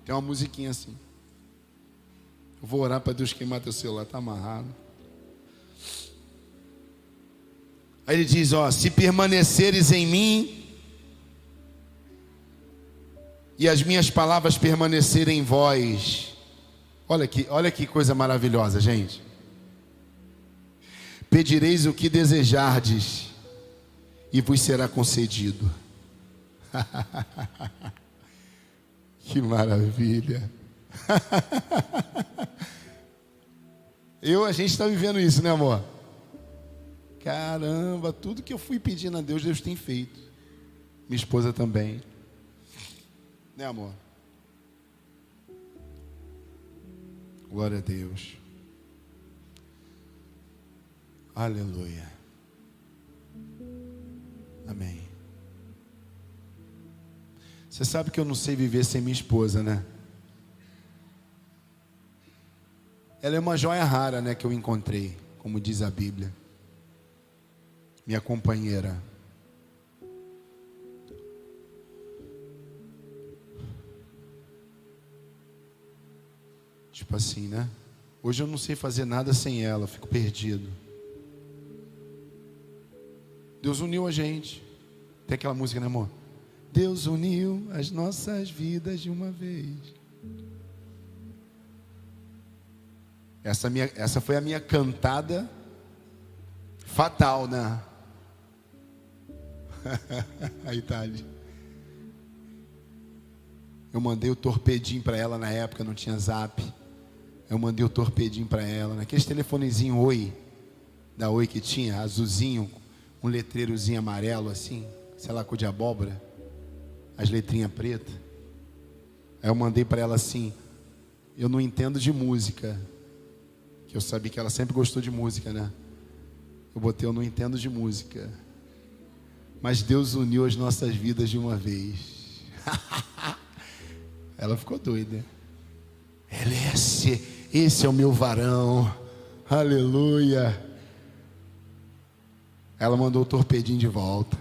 Tem uma musiquinha assim: eu vou orar para Deus queimar teu celular. Está amarrado. Aí ele diz: se permaneceres em mim e as minhas palavras permanecerem em vós. Olha que coisa maravilhosa, gente. Pedireis o que desejardes e vos será concedido. Que maravilha. A gente está vivendo isso, né, amor? Caramba, tudo que eu fui pedindo a Deus, Deus tem feito. Minha esposa também. Né, amor? Glória a Deus. Aleluia. Amém. Você sabe que eu não sei viver sem minha esposa, né? Ela é uma joia rara, né, que eu encontrei, como diz a Bíblia. Minha companheira. Tipo assim, né? Hoje eu não sei fazer nada sem ela, eu fico perdido. Deus uniu a gente. Tem aquela música, né, amor? Deus uniu as nossas vidas de uma vez. Essa foi a minha cantada fatal, né? Aí tá ali. Eu mandei o torpedinho para ela na época, não tinha zap. Eu mandei o torpedinho para ela, naquele telefonezinho Oi, da Oi que tinha, azulzinho, um letreirozinho amarelo assim, sei lá, cor de abóbora, as letrinhas pretas. Aí eu mandei para ela assim: eu não entendo de música, que eu sabia que ela sempre gostou de música, né? Eu botei: eu não entendo de música, mas Deus uniu as nossas vidas de uma vez. Ela ficou doida. Esse é o meu varão. Aleluia. Ela mandou o torpedinho de volta.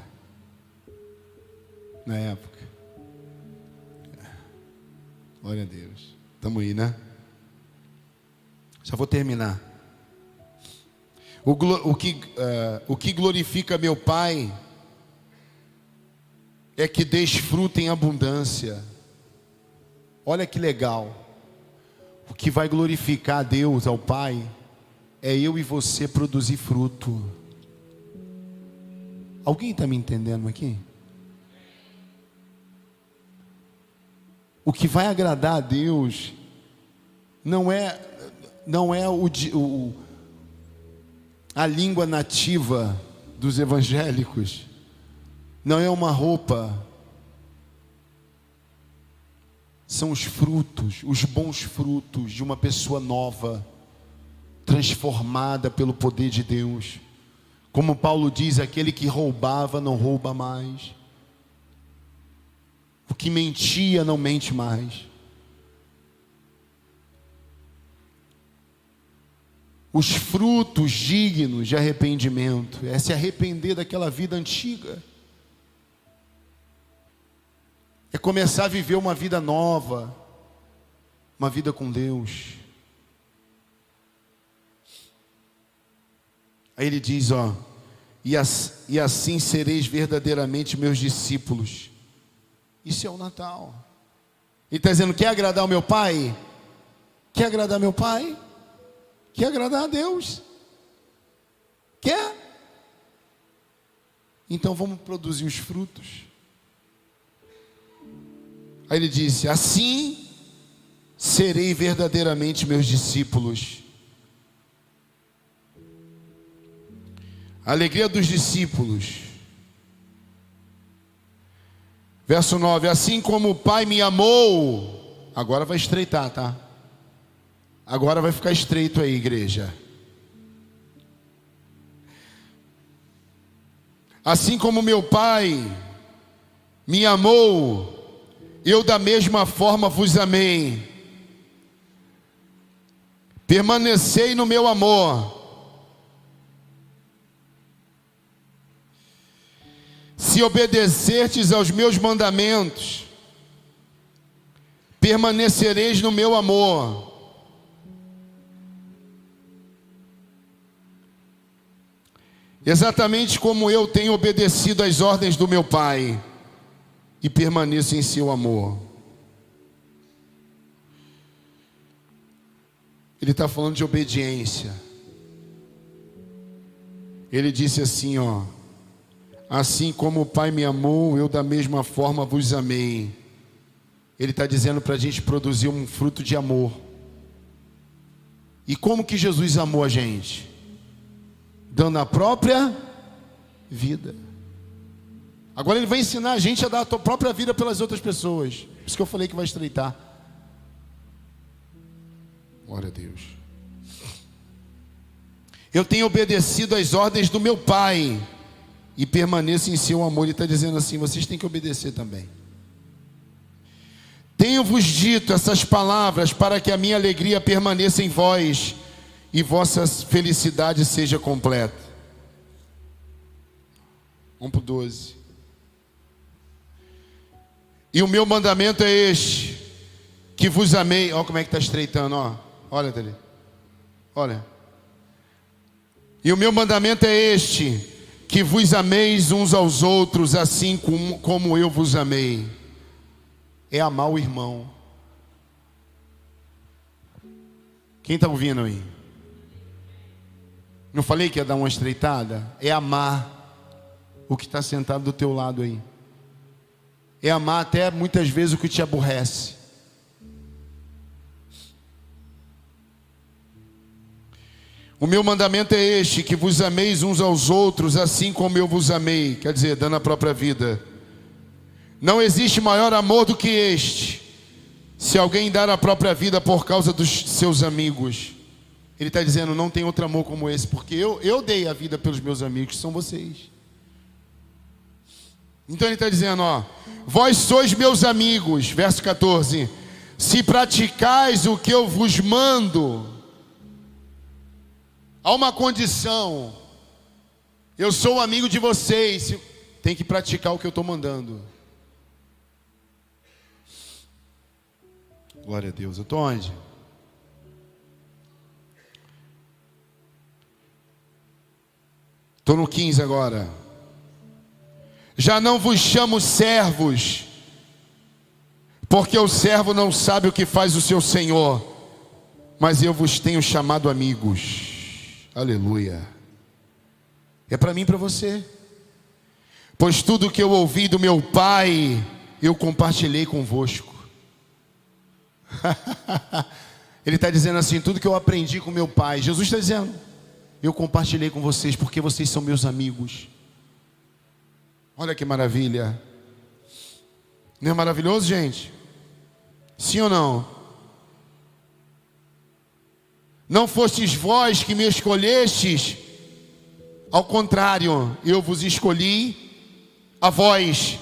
Na época. Glória a Deus. Estamos aí, né? Só vou terminar. O que glorifica meu Pai é que desfruta em abundância. Olha que legal. O que vai glorificar a Deus, ao Pai, é eu e você produzir fruto. Alguém está me entendendo aqui? O que vai agradar a Deus não é a língua nativa dos evangélicos, não é uma roupa. São os frutos, os bons frutos de uma pessoa nova, transformada pelo poder de Deus. Como Paulo diz: aquele que roubava não rouba mais, o que mentia não mente mais. Os frutos dignos de arrependimento é se arrepender daquela vida antiga. É começar a viver uma vida nova, uma vida com Deus. Aí ele diz, e assim sereis verdadeiramente meus discípulos. Isso é o Natal. Ele está dizendo: quer agradar o meu Pai? Quer agradar meu Pai? Quer agradar a Deus? Quer? Então vamos produzir os frutos. Aí ele disse: assim serei verdadeiramente meus discípulos. A alegria dos discípulos. Verso 9: assim como o Pai me amou. Agora vai estreitar, tá? Agora vai ficar estreito aí, igreja. Assim como meu Pai me amou, eu da mesma forma vos amei. Permanecei no meu amor. Se obedecerdes aos meus mandamentos, permanecereis no meu amor. Exatamente como eu tenho obedecido às ordens do meu Pai e permaneço em seu amor. Ele está falando de obediência. Ele disse assim, assim como o Pai me amou, eu da mesma forma vos amei. Ele está dizendo para a gente produzir um fruto de amor. E como que Jesus amou a gente? Dando a própria vida. Agora ele vai ensinar a gente a dar a tua própria vida pelas outras pessoas. Por isso que eu falei que vai estreitar. Glória a Deus. Eu tenho obedecido às ordens do meu Pai e permaneço em seu amor. Ele está dizendo assim: vocês têm que obedecer também. Tenho-vos dito essas palavras para que a minha alegria permaneça em vós e vossa felicidade seja completa. Vamos para o 12. E o meu mandamento é este, que vos amei. Olha como é que está estreitando, ó. Olha, Thalita. Olha. E o meu mandamento é este, que vos ameis uns aos outros, assim como eu vos amei. É amar o irmão. Quem está ouvindo aí? Não falei que ia dar uma estreitada? É amar o que está sentado do teu lado aí. É amar até muitas vezes o que te aborrece. O meu mandamento é este, que vos ameis uns aos outros, assim como eu vos amei. Quer dizer, dando a própria vida. Não existe maior amor do que este, se alguém dar a própria vida por causa dos seus amigos. Ele está dizendo, não tem outro amor como esse, porque eu dei a vida pelos meus amigos, que são vocês. Então ele está dizendo, ó, vós sois meus amigos, verso 14, se praticais o que eu vos mando. Há uma condição, eu sou amigo de vocês, tem que praticar o que eu estou mandando. Glória a Deus. Eu estou onde? Estou no 15 agora. Já não vos chamo servos, porque o servo não sabe o que faz o seu senhor, mas eu vos tenho chamado amigos. Aleluia. É para mim e para você. Pois tudo que eu ouvi do meu Pai, eu compartilhei convosco. Ele está dizendo assim, tudo que eu aprendi com meu Pai, Jesus está dizendo, eu compartilhei com vocês, porque vocês são meus amigos. Olha que maravilha. Não é maravilhoso, gente? Sim ou não? Não fostes vós que me escolhestes, ao contrário, eu vos escolhi a vós,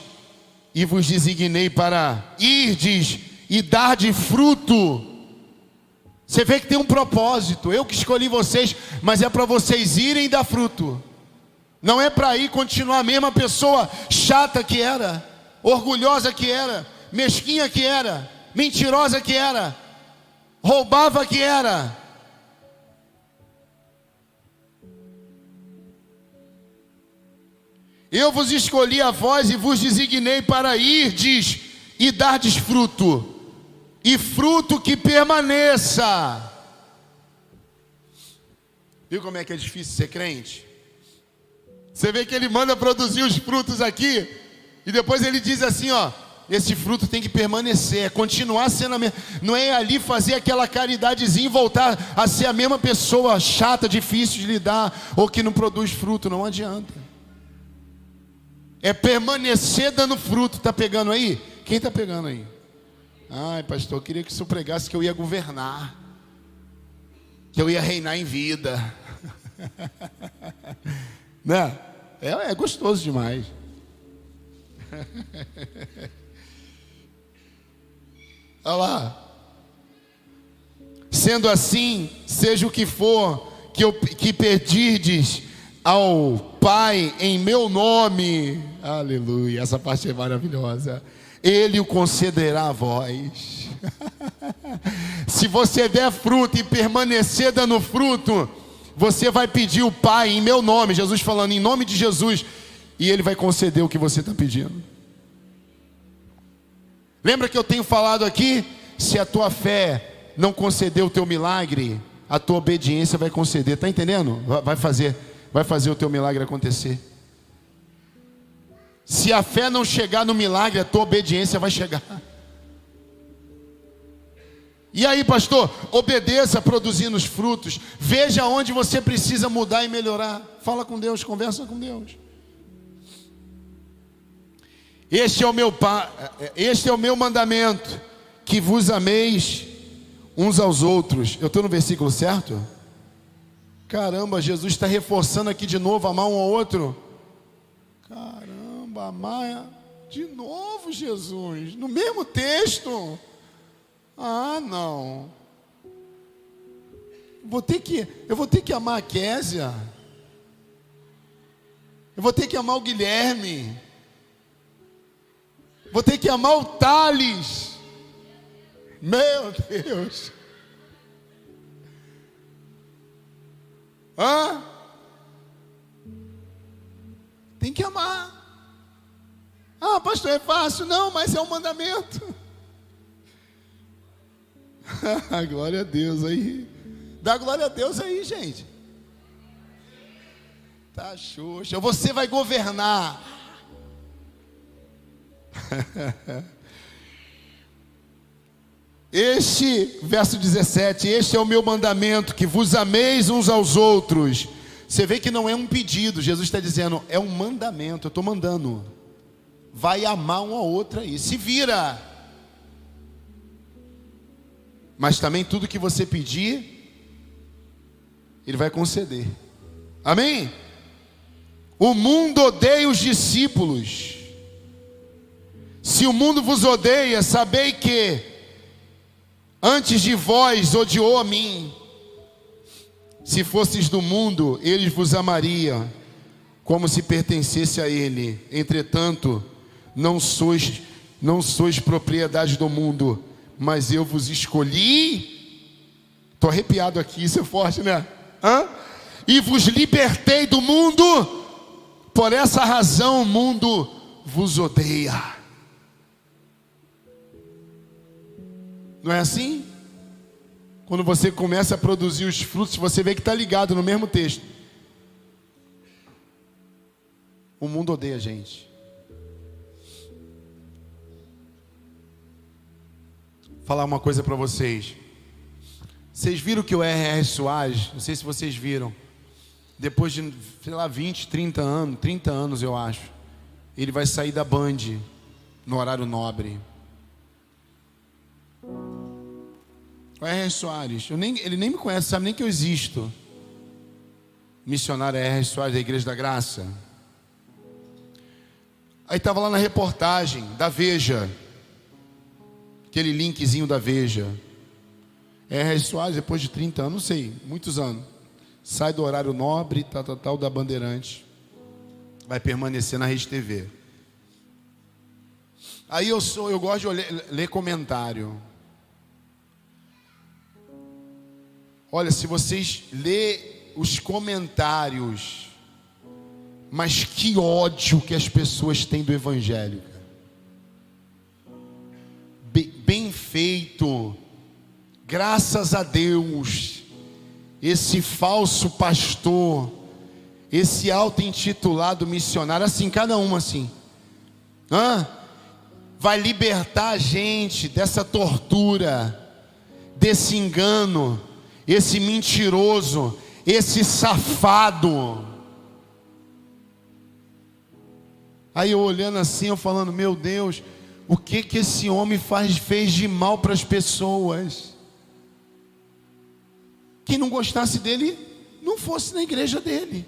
e vos designei para irdes e dar de fruto. Você vê que tem um propósito. Eu que escolhi vocês, mas é para vocês irem e dar fruto. Não é para ir continuar a mesma pessoa chata que era, orgulhosa que era, mesquinha que era, mentirosa que era, roubava que era. Eu vos escolhi a vós e vos designei para irdes e dardes fruto, e fruto que permaneça. Viu como é que é difícil ser crente? Você vê que ele manda produzir os frutos aqui, e depois ele diz assim, ó, esse fruto tem que permanecer, é continuar sendo a mesma. Não é ali fazer aquela caridadezinha e voltar a ser a mesma pessoa chata, difícil de lidar, ou que não produz fruto, não adianta. É permanecer dando fruto. Está pegando aí? Quem está pegando aí? Ai, pastor, eu queria que o senhor pregasse que eu ia governar, que eu ia reinar em vida. Né? É gostoso demais. Olha lá. Sendo assim, seja o que for que pedirdes ao Pai em meu nome, aleluia, essa parte é maravilhosa, Ele o concederá a vós. Se você der fruto e permanecer dando fruto, você vai pedir o Pai em meu nome, Jesus falando em nome de Jesus, e Ele vai conceder o que você está pedindo. Lembra que eu tenho falado aqui, se a tua fé não conceder o teu milagre, a tua obediência vai conceder, está entendendo? Vai fazer o teu milagre acontecer. Se a fé não chegar no milagre, a tua obediência vai chegar. E aí, pastor, obedeça produzindo os frutos. Veja onde você precisa mudar e melhorar. Fala com Deus, conversa com Deus. Este é o meu mandamento, que vos ameis uns aos outros. Eu estou no versículo certo? Caramba, Jesus está reforçando aqui de novo, amar um ao outro. Caramba, amar de novo, Jesus, no mesmo texto. Ah, não. Eu vou ter que amar a Késia. Eu vou ter que amar o Guilherme. Vou ter que amar o Thales. Meu Deus. Tem que amar. Ah, pastor, é fácil. Não, mas é um mandamento. Glória a Deus aí. Dá glória a Deus aí, gente. Tá xoxa. Você vai governar. Verso 17, este é o meu mandamento, que vos ameis uns aos outros. Você vê que não é um pedido, Jesus está dizendo, é um mandamento, eu estou mandando. Vai amar um ao outro aí, se vira. Mas também tudo que você pedir, Ele vai conceder. Amém? O mundo odeia os discípulos. Se o mundo vos odeia, sabei que antes de vós odiou a mim. Se fosseis do mundo, eles vos amariam, como se pertencesse a ele. Entretanto, não sois propriedade do mundo, mas eu vos escolhi. Estou arrepiado aqui, isso é forte, né? E vos libertei do mundo. Por essa razão o mundo vos odeia. Não é assim? Quando você começa a produzir os frutos, você vê que está ligado no mesmo texto. O mundo odeia a gente. Vou falar uma coisa para vocês. Vocês viram que o R.R. Soares, não sei se vocês viram, depois de, sei lá, 20, 30 anos eu acho, ele vai sair da Band, no horário nobre. O R.R. Soares, ele nem me conhece, sabe nem que eu existo. Missionário R.R. Soares da Igreja da Graça. Aí estava lá na reportagem da Veja, aquele linkzinho da Veja. R.R. Soares, depois de 30 anos, não sei, muitos anos, sai do horário nobre, tal, da Bandeirante, vai permanecer na Rede TV. Aí eu gosto de ler comentário. Olha, se vocês lerem os comentários, mas que ódio que as pessoas têm do Evangelho. Bem feito, graças a Deus, esse falso pastor, esse auto-intitulado missionário, assim, cada um assim, vai libertar a gente dessa tortura, desse engano, esse mentiroso, esse safado. Aí eu olhando assim, eu falando, meu Deus, o que esse homem fez de mal para as pessoas? Quem não gostasse dele, não fosse na igreja dele.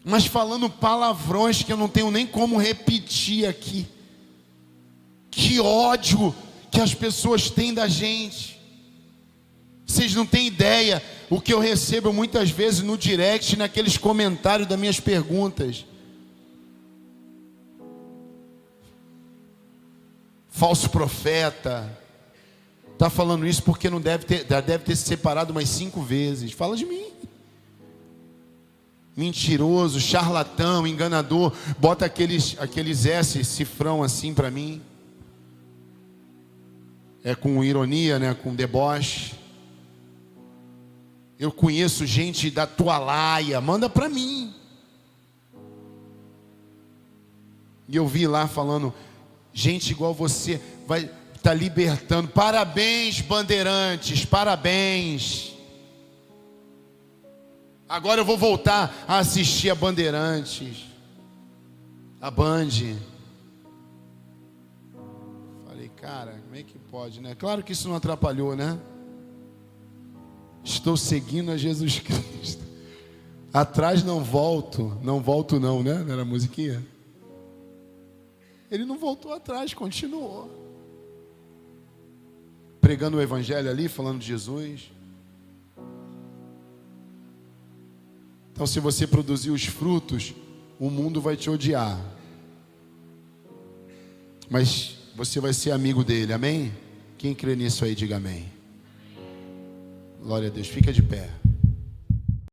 Mas falando palavrões que eu não tenho nem como repetir aqui. Que ódio que as pessoas têm da gente. Vocês não têm ideia o que eu recebo muitas vezes no direct, naqueles comentários das minhas perguntas. Falso profeta. Está falando isso porque não já deve ter se separado umas 5 vezes. Fala de mim. Mentiroso, charlatão, enganador. Bota aqueles S, cifrão assim para mim. É com ironia, né? Com deboche. Eu conheço gente da tua laia, manda para mim. E eu vi lá falando, gente igual você vai estar libertando. Parabéns, bandeirantes, parabéns. Agora eu vou voltar a assistir a Bandeirantes, a Band. Falei, Cara, como é que pode, né? Claro que isso não atrapalhou, né? Estou seguindo a Jesus Cristo. Atrás não volto não, né? Não era a musiquinha? Ele não voltou atrás, continuou. Pregando o evangelho ali, falando de Jesus. Então, se você produzir os frutos, o mundo vai te odiar. Mas você vai ser amigo dele, amém? Quem crê nisso aí, diga amém. Glória a Deus, fica de pé.